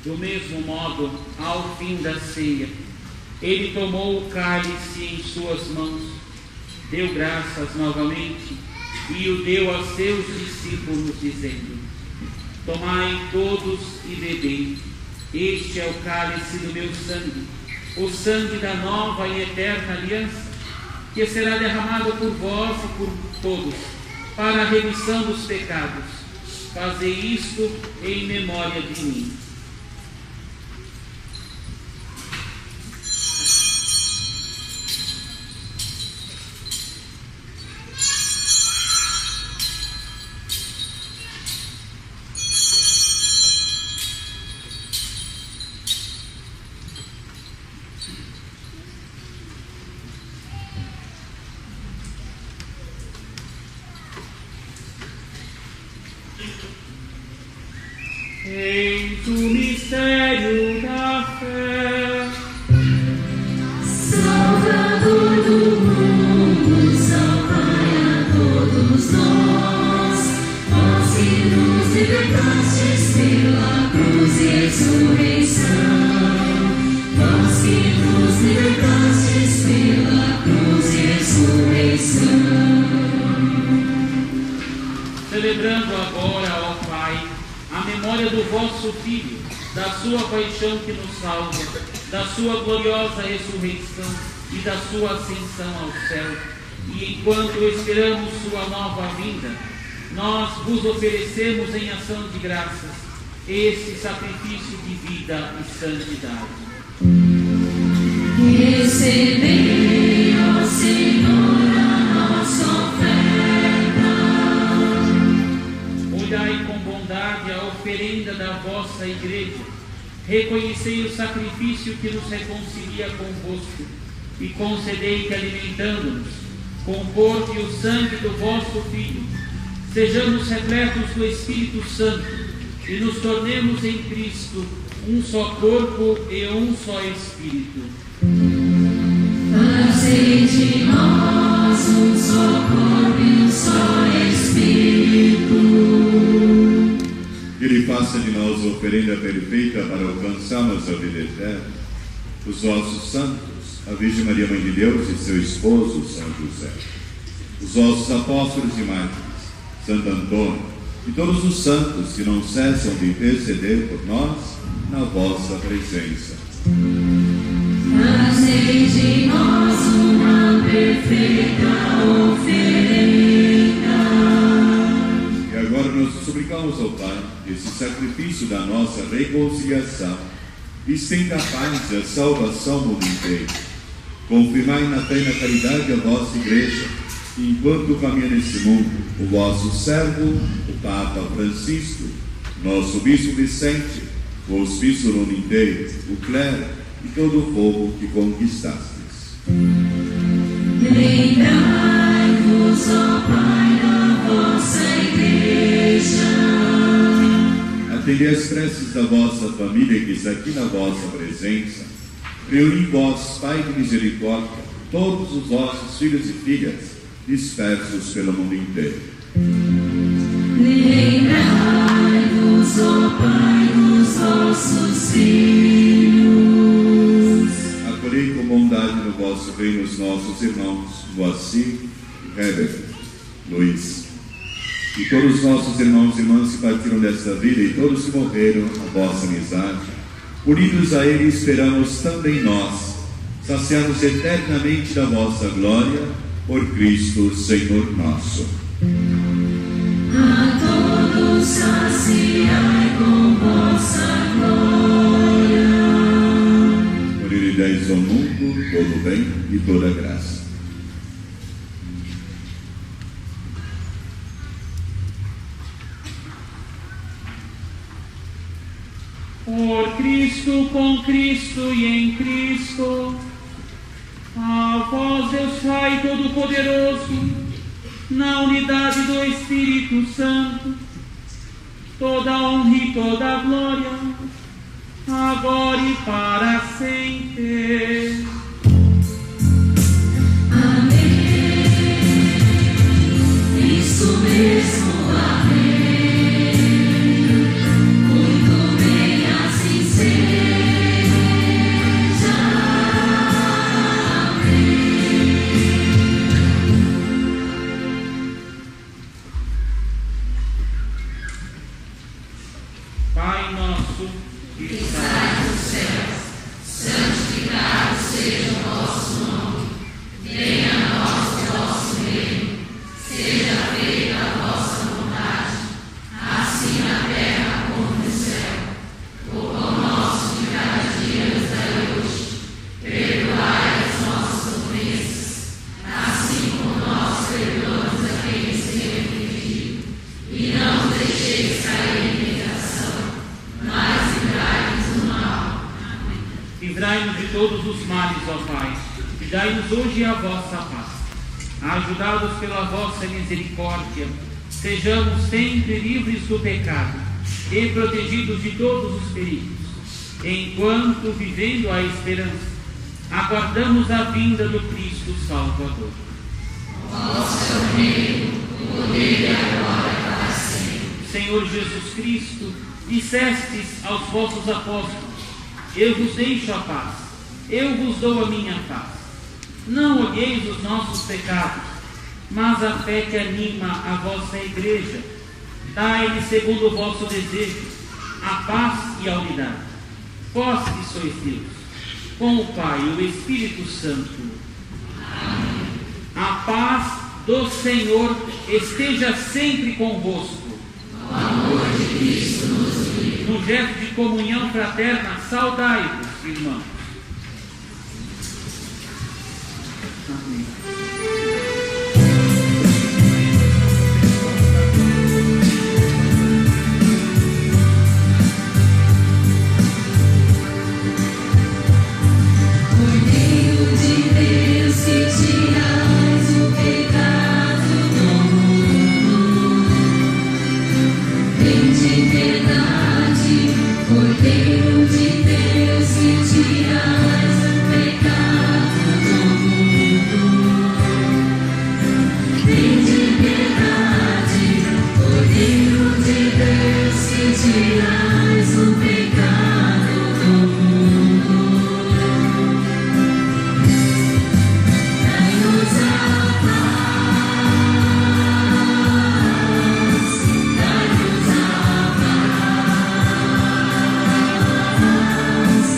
Do mesmo modo, ao fim da ceia, ele tomou o cálice em suas mãos, deu graças novamente e o deu aos seus discípulos, dizendo: tomai todos e bebei, este é o cálice do meu sangue, o sangue da nova e eterna aliança, que será derramado por vós e por todos, para a remissão dos pecados. Fazei isto em memória de mim. Eis o mistério da fé. Salvador do mundo, salvai a todos nós. Vós que nos libertastes pela cruz e ressurreição. Vós que nos libertastes pela cruz e ressurreição. Celebrando agora, ó Pai, a memória do vosso Filho, da sua paixão que nos salva, da sua gloriosa ressurreição e da sua ascensão ao céu, e enquanto esperamos sua nova vinda, nós vos oferecemos em ação de graças este sacrifício de vida e santidade. Recebei, ó Senhor, a nossa oferta. Olhai com bondade a oferenda da vossa igreja, reconhecei o sacrifício que nos reconcilia convosco, e concedei que, alimentando-nos com o corpo e o sangue do vosso Filho, sejamos repletos do Espírito Santo e nos tornemos em Cristo um só corpo e um só Espírito. Fazei de nós um só corpo e um só Espírito. Ele faça de nós a oferenda perfeita para alcançarmos a vida eterna. Os vossos santos, a Virgem Maria, Mãe de Deus, e seu esposo, São José. Os vossos apóstolos e mártires, Santo Antônio, e todos os santos que não cessam de interceder por nós na vossa presença. Fazei de nós uma perfeita oferenda. E agora nós suplicamos ao Pai que esse sacrifício da nossa reconciliação estenda a paz e a salvação no mundo inteiro. Confirmai na fé e na caridade a vossa Igreja, e enquanto caminha nesse mundo, o vosso servo, o Papa Francisco, nosso Bispo Vicente, o Hospício no mundo inteiro, o clero e todo o povo que conquistastes. Lembrai-vos, ó Pai, da vossa Igreja. Atendei as preces da vossa família que está aqui na vossa presença. Reuni em vós, Pai de misericórdia, todos os vossos filhos e filhas, dispersos pelo mundo inteiro. Lembrai-vos, ó Pai, dos vossos filhos. Acolhei com bondade no vosso reino os nossos irmãos, Moacir, Heber, Luiz, e todos os nossos irmãos e irmãs que partiram desta vida e todos que morreram a vossa amizade. Unidos a Ele, esperamos também nós saciar-nos eternamente da vossa glória, por Cristo, Senhor nosso. A todos saciai com vossa glória. Por Ele deis ao mundo todo bem e toda graça. Por Cristo, com Cristo e em Cristo, a vós, Deus Pai Todo-Poderoso, na unidade do Espírito Santo, toda a honra e toda a glória, agora e para sempre. Amém. Isso mesmo, amém. Muito bem, assim seja. Amém. dai-nos hoje a vossa paz. Ajudados pela vossa misericórdia, sejamos sempre livres do pecado e protegidos de todos os perigos, enquanto, vivendo a esperança, aguardamos a vinda do Cristo Salvador. Vosso é o reino, o poder e a glória para sempre. Senhor Jesus Cristo, dissestes aos vossos apóstolos: eu vos deixo a paz, eu vos dou a minha paz. Não olheis os nossos pecados, mas a fé que anima a vossa igreja. Dai-lhe, segundo o vosso desejo, a paz e a unidade. Vós que sois Deus, com o Pai e o Espírito Santo. Amém. A paz do Senhor esteja sempre convosco. O amor de Cristo nos une. No gesto de comunhão fraterna, saudai-vos, irmãos. Amém. Cordeiro de Deus, que tirais o pecado do mundo, vem de verdade. Cordeiro de Deus, que tirais o pecado do mundo, vem de verdade. Cordeiro de Deus, que tirais o pecado do mundo, dai-nos a paz, dai-nos a paz,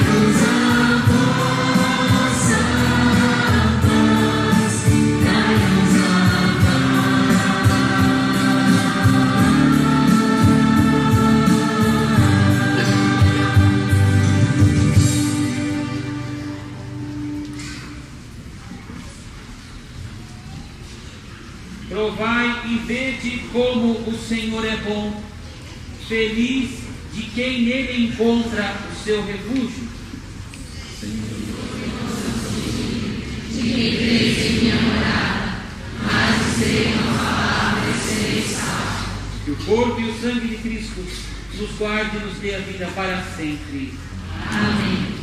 dai-nos a vossa paz, dai-nos a Provai e vede como o Senhor é bom, feliz de quem nele encontra o seu refúgio. de quem crês em minha morada, mas dizei uma palavra e sereis salvos. Que o corpo e o sangue de Cristo nos guarde e nos dê a vida para sempre. Amém.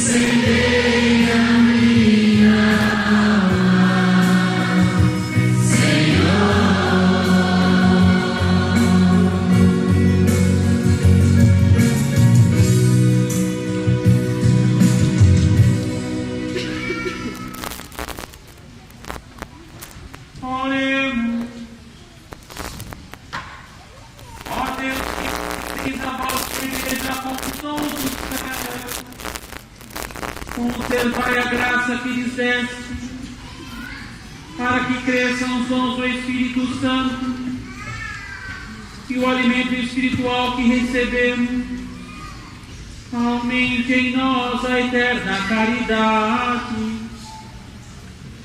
incendeia minha alma, Senhor. Oremos. Ó Deus, que tens a vossa igreja com todos os céus, conservai a graça que lhes deste, para que cresçam os dons do Espírito Santo e o alimento espiritual que recebemos. Aumente em nós a eterna caridade.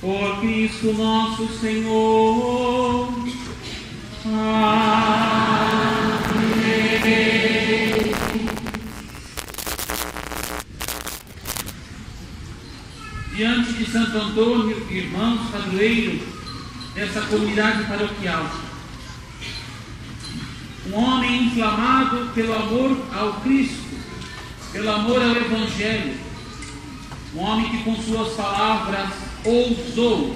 Por Cristo nosso Senhor. Amém. Diante de Santo Antônio, irmãos, padroeiro dessa comunidade paroquial, um homem inflamado pelo amor ao Cristo, pelo amor ao Evangelho, um homem que com suas palavras ousou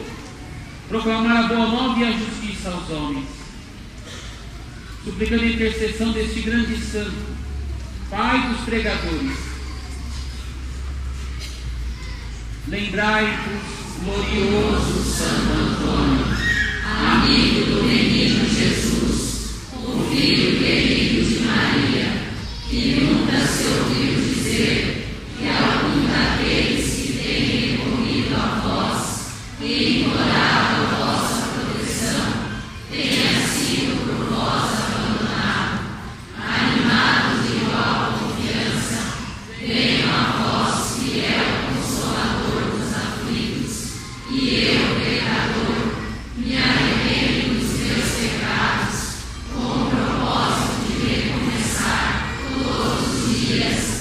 proclamar a boa nova e a justiça aos homens, suplicando a intercessão deste grande santo, Pai dos pregadores. Lembrai-vos, glorioso Santo Antônio, amigo do menino Jesus, o filho querido de Maria, que nunca se ouviu dizer que algum daqueles que têm recorrido a vós e implorado a vossa proteção tenha sido por vós abandonado. Animados de igual confiança, venham a vós, fiel Consolador dos aflitos, e eu, pecador, me arrependo dos meus pecados, com o propósito de recomeçar todos os dias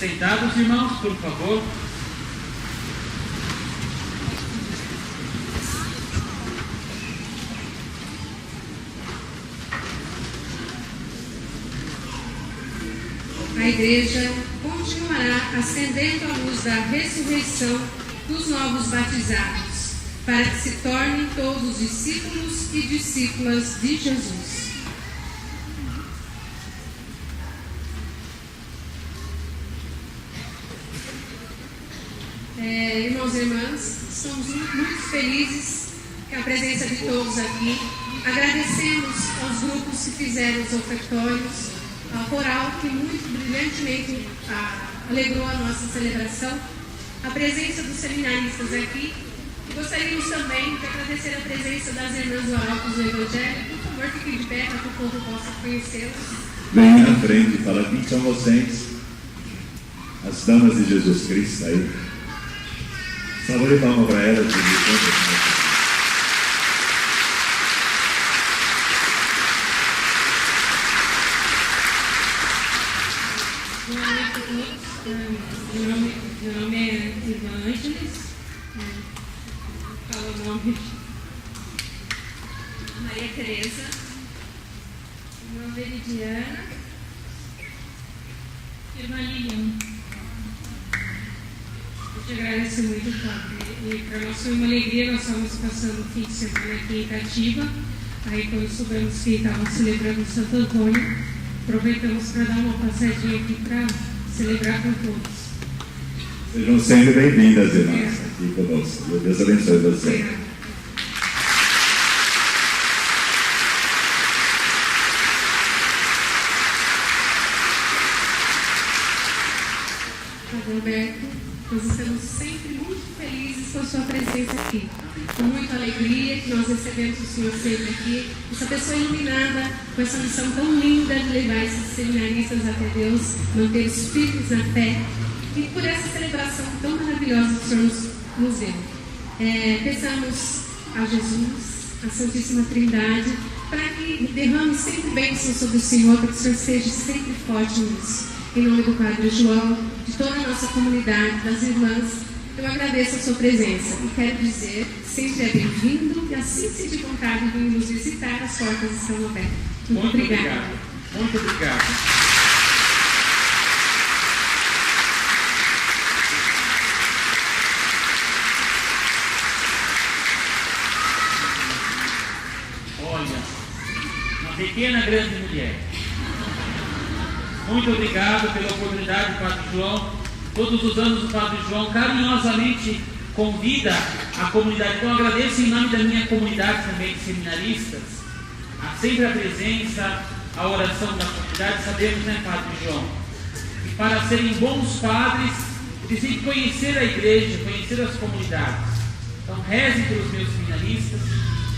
Sentados, irmãos, por favor. A Igreja continuará acendendo a luz da ressurreição dos novos batizados, para que se tornem todos discípulos e discípulas de Jesus. Irmãos e irmãs, estamos muito felizes com a presença de todos aqui. Agradecemos aos grupos que fizeram os ofertórios, ao coral que muito brilhantemente alegrou a nossa celebração, a presença dos seminaristas aqui. E gostaríamos também de agradecer a presença das irmãs oráculos do Evangelho. Por favor, fiquem de pé para que o povo possa conhecê-las. Venha à frente e fala: quem são vocês? As damas de Jesus Cristo aí. Salve de palma para elas. Meu nome é Irmã Ângeles. Fala o nome. Maria Tereza. Irmã Veridiana. Irmã Lilian. Eu te agradeço muito, Padre. E para nós foi uma alegria. Nós estávamos passando o fim de semana aqui em Cativa. Aí, quando soubemos que estavam celebrando Santo Antônio, aproveitamos para dar uma passadinha aqui para celebrar com todos. Sejam sempre bem-vindas, irmãs, aqui conosco. Deus abençoe vocês. Padre Alberto, nós estamos sempre muito felizes com a sua presença aqui. Com muita alegria que nós recebemos o Senhor sempre aqui. Essa pessoa iluminada com essa missão tão linda de levar esses seminaristas até Deus, manter os firmes na fé. E por essa celebração tão maravilhosa que o Senhor nos deu. Peçamos a Jesus, a Santíssima Trindade, para que derrame sempre bênção sobre o Senhor, para que o Senhor seja sempre forte nisso. Em nome do Padre João, de toda a nossa comunidade, das irmãs, eu agradeço a sua presença e quero dizer, sempre é bem-vindo e assim se de vontade de nos visitar, as portas estão abertas. Muito obrigada. Muito obrigado. Pequena grande mulher. Muito obrigado pela oportunidade, Padre João. Todos os anos o Padre João carinhosamente convida a comunidade. Então eu agradeço em nome da minha comunidade também de seminaristas, sempre a presença, a oração da comunidade. Sabemos, né, Padre João, que para serem bons padres precisam conhecer a igreja, conhecer as comunidades. Então rezem pelos meus seminaristas,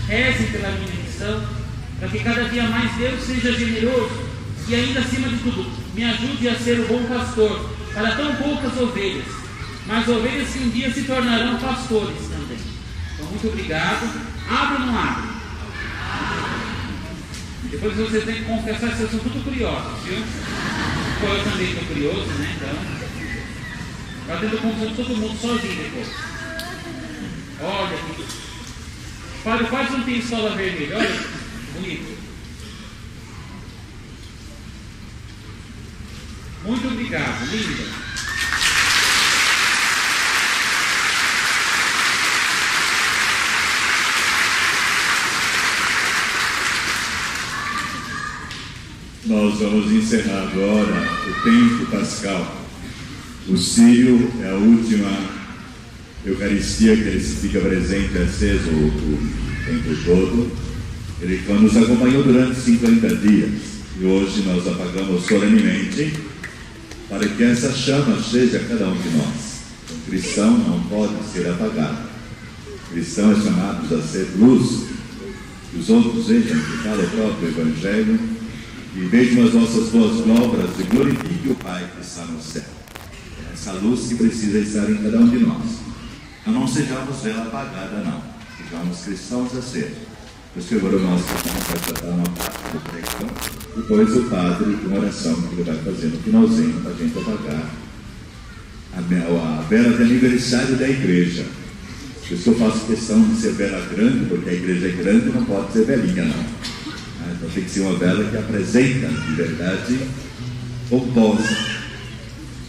rezem pela minha missão, para que cada dia mais Deus seja generoso e ainda acima de tudo, me ajude a ser o bom pastor para tão poucas ovelhas, mas ovelhas que um dia se tornarão pastores também. Então, muito obrigado. Abre ou não abre? Depois vocês têm que confessar que vocês são tudo curiosos, viu? Eu também estou curioso, né? Então, vai tendo confusão todo mundo sozinho depois. Olha aqui. Padre, quase não tem estola vermelha, olha. Bonito. Muito obrigado, linda. Nós vamos encerrar agora o tempo pascal. O Círio é a última Eucaristia que ele fica presente, aceso o tempo todo. Ele nos acompanhou durante 50 dias e hoje nós apagamos solenemente para que essa chama seja cada um de nós. O cristão não pode ser apagado. O cristão é chamado a ser luz. Que os outros vejam que fala o próprio Evangelho e vejam as nossas boas obras e glorifique o Pai que está no céu. É essa luz que precisa estar em cada um de nós. Não sejamos vela apagada, não. Sejamos cristãos a ser. O Senhor nosso vai tratar uma parte do pregão, depois o Padre, uma oração que ele vai fazer no finalzinho para a gente apagar a vela de aniversário da igreja. Por isso que eu faço questão de ser vela grande, porque a igreja é grande, não pode ser velinha, não. Então tem que ser uma vela que apresenta, de verdade, pomposa,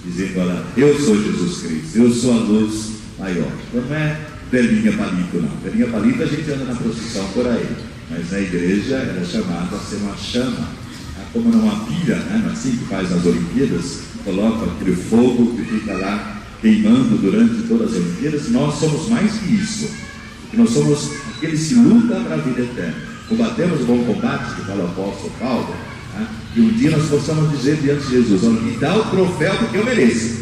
dizendo: olha, eu sou Jesus Cristo, eu sou a luz maior. Então não é velinha palito, não. Velinha palito a gente anda na procissão por aí, mas na igreja era chamada a ser uma chama, como numa pilha, né? Assim que faz nas Olimpíadas, coloca aquele fogo que fica lá queimando durante todas as Olimpíadas. Nós somos mais que isso, porque nós somos aqueles que lutam para a vida eterna. Combatemos o bom combate, que fala o apóstolo Paulo, né? E um dia nós possamos dizer diante de Jesus: olha, me dá o troféu porque eu mereço.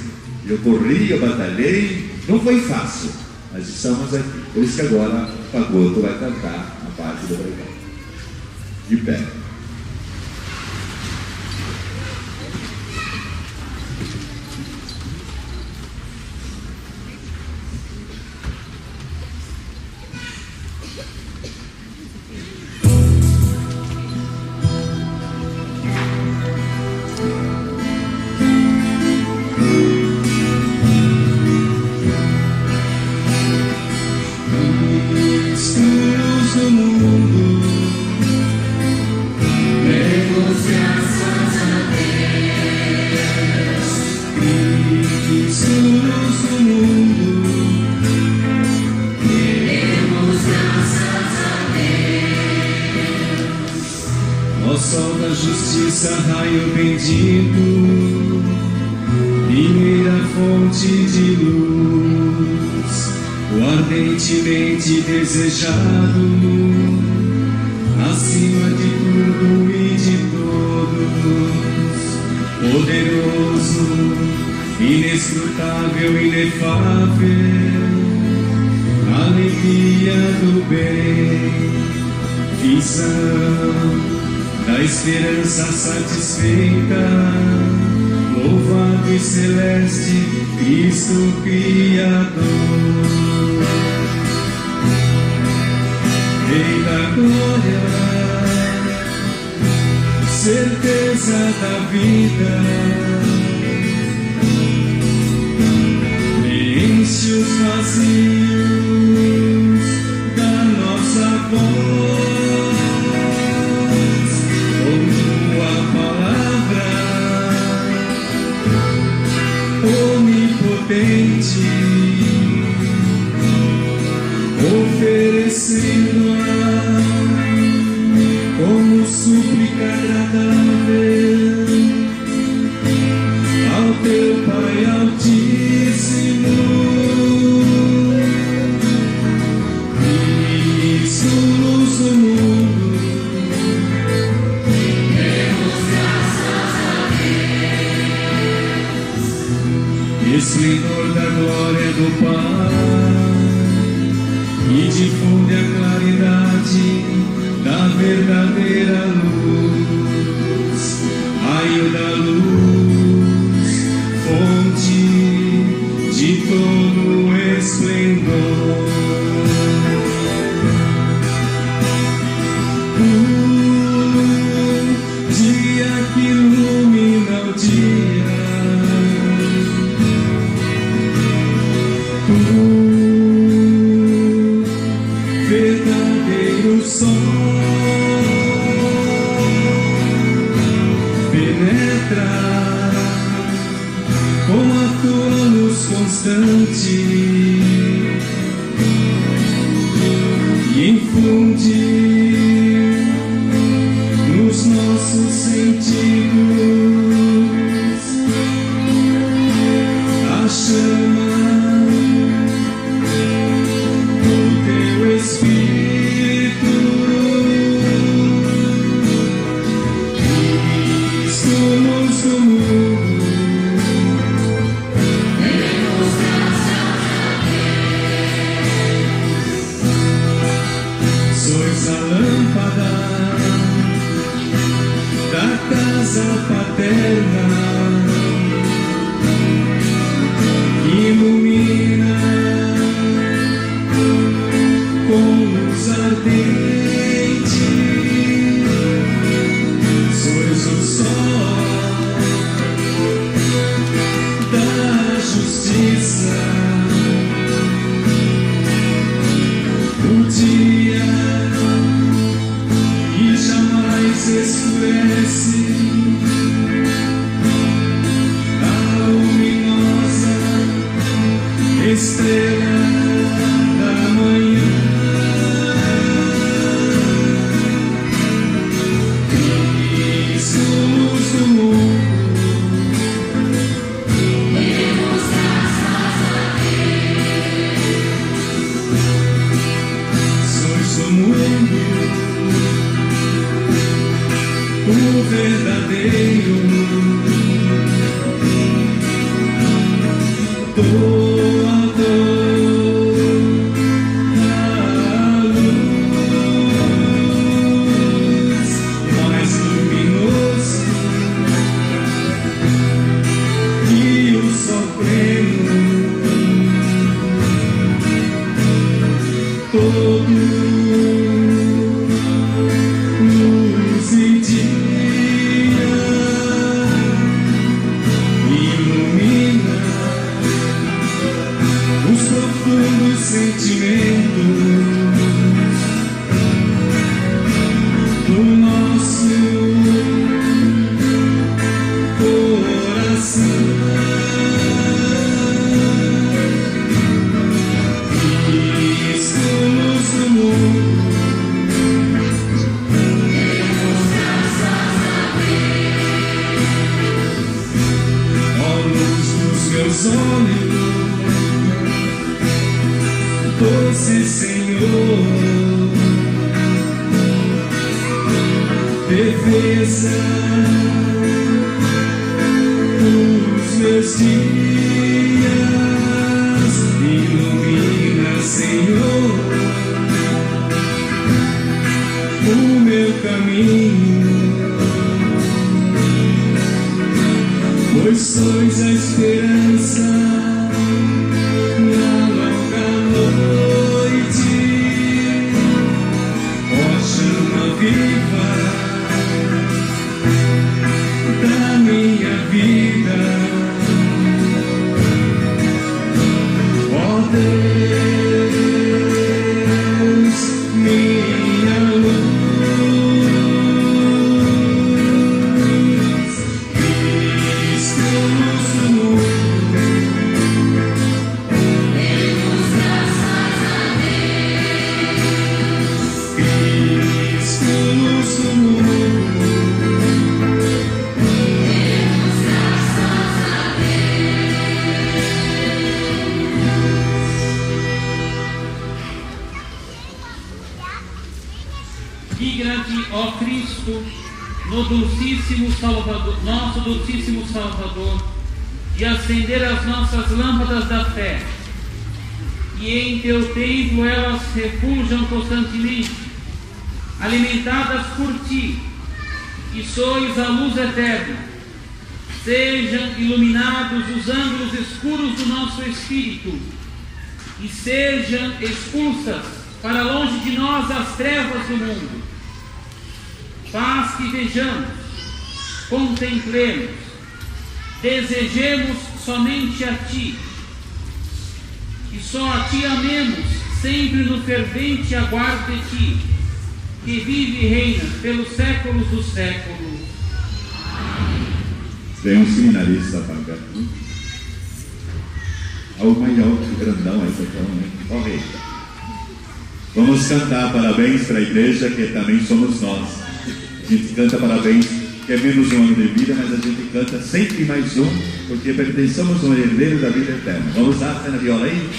Eu corri, eu batalhei, não foi fácil, mas estamos aqui. Por isso que agora o Fagoto vai cantar a parte do pregão. De pé. Raio bendito, primeira fonte de luz, o ardentemente desejado, acima de tudo e de todos, poderoso, inescrutável, inefável, alegria do bem, visão da esperança satisfeita, louvado e celeste Cristo Criador, Rei da glória, certeza da vida, preenche os vazios da nossa voz. Onipotente, oferecendo-a como súplica agradável ao teu Pai Altíssimo. Cristo, luz do mundo, esplendor da glória do Pai, e difunde a claridade da verdadeira luz, raio da luz, fonte de todo o esplendor. Dia que ilumina o dia, verdadeiro sol, penetra com a tua luz constante e infunde nos nossos sentidos a chama do teu Espírito. Cristo, luz do mundo, demos graças a Deus. Sois a lâmpada da casa paterna, ilumina com luz ardente. Sois o sol da justiça, o verdadeiro doador da luz, mais luminoso que o sol pleno, todo luz e dia, ilumina os profundos sentimentos do nosso coração. Cristo luz do mundo, ó luz dos meus olhos, doce Senhor, defesa dos meus dias, ilumina, Senhor, o meu caminho, pois sois a esperança na longa noite, ó chama viva da minha vida, ó Deus, minha luz, Cristo luz do mundo, Cristo luz do mundo. Digra-te, ó Cristo, no dulcíssimo Salvador, nosso dulcíssimo Salvador, de acender as nossas lâmpadas da fé, e em teu templo elas refuljam constantemente, alimentadas por ti, que sois a luz eterna. Sejam iluminados os ângulos escuros do nosso espírito, e sejam expulsas para longe de nós as trevas do mundo. Faz que vejamos, contemplemos, desejemos somente a Ti, e só a Ti amemos, sempre no fervente aguardo de Ti, que vive e reina pelos séculos dos séculos. Tem um seminarista para aqui. Algo mais alto, grandão essa então, né? Corre. Vamos cantar parabéns para a igreja, que também somos nós. A gente canta parabéns, que é menos um ano de vida, mas a gente canta sempre mais um, porque pertencemos ao herdeiro da vida eterna. Vamos lá, cena viola aí?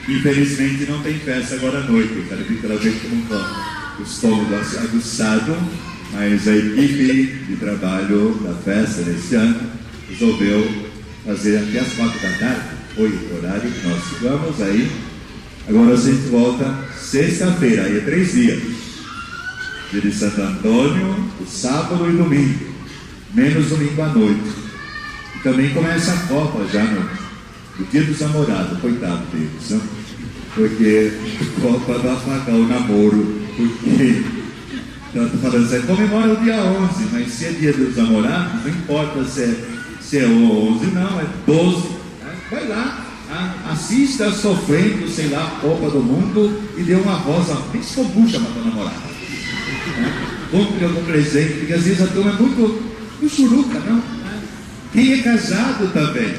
Infelizmente não tem festa agora à noite, cara, pela vez que não estômago aguçado, mas a equipe de trabalho da festa desse ano resolveu fazer até as 4 da tarde, foi o horário que nós ficamos aí. Agora a gente volta sexta-feira, aí é 3 dias, dia de Santo Antônio, o sábado e domingo, menos domingo à noite. E também começa a Copa já no dia dos namorados, coitado deles, né? porque Copa vai apagar o namoro, porque tanto falando assim, comemora o dia 11, mas se é dia dos namorados, não importa se é 11, não, é 12, vai lá, assista sofrendo, sei lá, a Copa do Mundo e dê uma rosa bem escobucha para a namorada. Compre algum presente, porque às vezes a turma é muito churuca, não? Quem é casado também,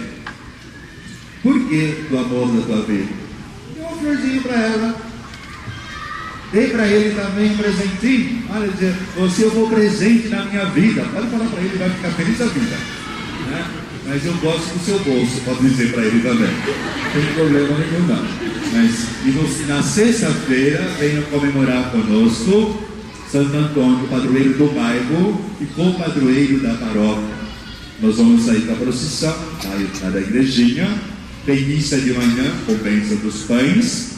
por que do amor da tua vida? Dê uma florzinha para ela, dê para ele também um presentinho. Olha, dizer, você é o presente na minha vida, pode falar para ele, vai ficar feliz a vida, né? Mas eu gosto do seu bolso, pode dizer para ele também, não tem problema nenhum não. Mas na sexta-feira venham comemorar conosco Santo Antônio, padroeiro do bairro e co-padroeiro da paróquia. Nós vamos sair da procissão, lá da igrejinha, tem missa de manhã com bênção dos pães,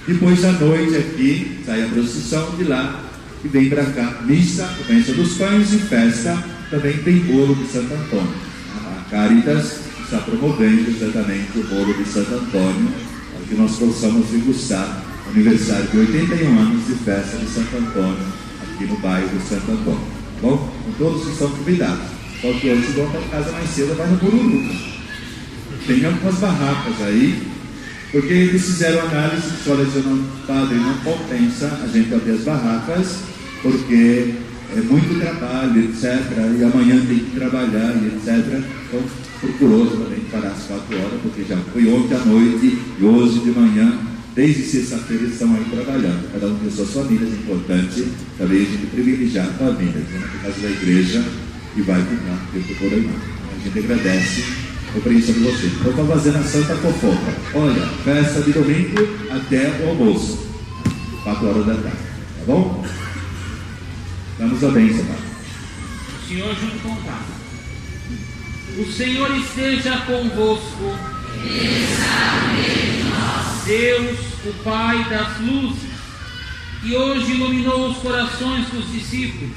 depois à noite aqui sai a procissão de lá e vem para cá, missa com bênção dos pães e festa, também tem bolo de Santo Antônio. A Caritas está promovendo exatamente o bolo de Santo Antônio, para que nós possamos degustar o aniversário de 81 anos de festa de Santo Antônio, aqui no bairro de Santo Antônio. Tá bom? Com todos que estão convidados. Só que hoje vão para casa mais cedo, vai no Pururuca. Tem algumas barracas aí, porque eles fizeram análise de sua legião, padre, não compensa a gente abrir as barracas, porque é muito trabalho, etc. E amanhã tem que trabalhar, e etc. Então, procurou também parar às 4 horas, porque já foi ontem à noite e hoje de manhã, desde sexta-feira, eles estão aí trabalhando. Cada um tem suas famílias, é importante também a gente privilegiar a família, né? No caso da igreja, e vai ficar tempo todo aí. A gente agradece a compreensão de vocês. Eu estou fazendo a Santa Fofoca. Olha, festa de domingo até o almoço, 4 horas da tarde, tá bom? Damos a bênção, Pai. O Senhor junto com o Pai. O Senhor esteja convosco. Deus, o Pai das luzes, que hoje iluminou os corações dos discípulos,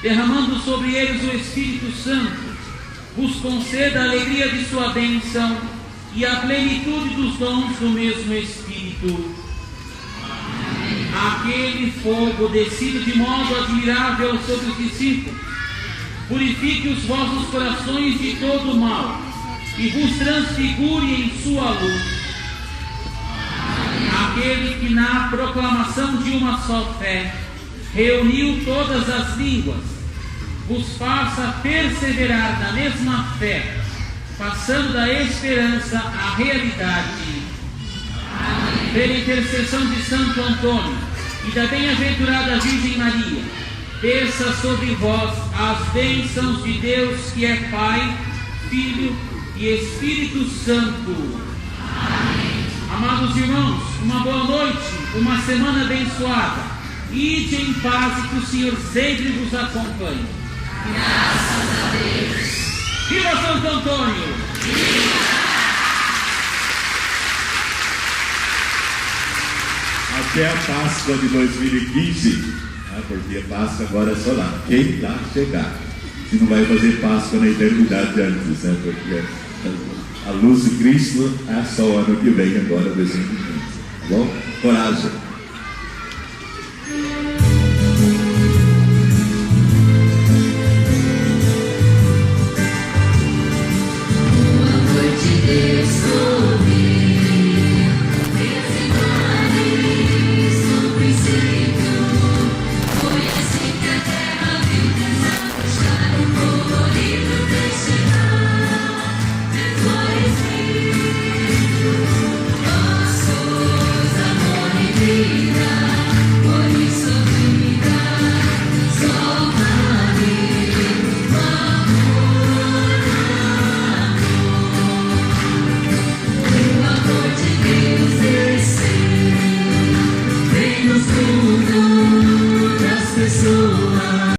derramando sobre eles o Espírito Santo, vos conceda a alegria de sua bênção e a plenitude dos dons do mesmo Espírito. Aquele fogo descido de modo admirável sobre os discípulos, purifique os vossos corações de todo o mal e vos transfigure em sua luz. Aquele que na proclamação de uma só fé reuniu todas as línguas, vos faça perseverar na mesma fé, passando da esperança à realidade. Pela intercessão de Santo Antônio e da bem-aventurada Virgem Maria, desça sobre vós as bênçãos de Deus, que é Pai, Filho e Espírito Santo. Amém. Amados irmãos, uma boa noite, uma semana abençoada. Ide em paz e que o Senhor sempre vos acompanhe. Graças a Deus. Viva Santo Antônio! Viva! Até a Páscoa de 2015, porque a Páscoa agora é só lá, quem lá chegar. Se não vai fazer Páscoa na eternidade antes, né? Porque a luz de Cristo é só o ano que vem agora, 2015. Tá bom? Coragem!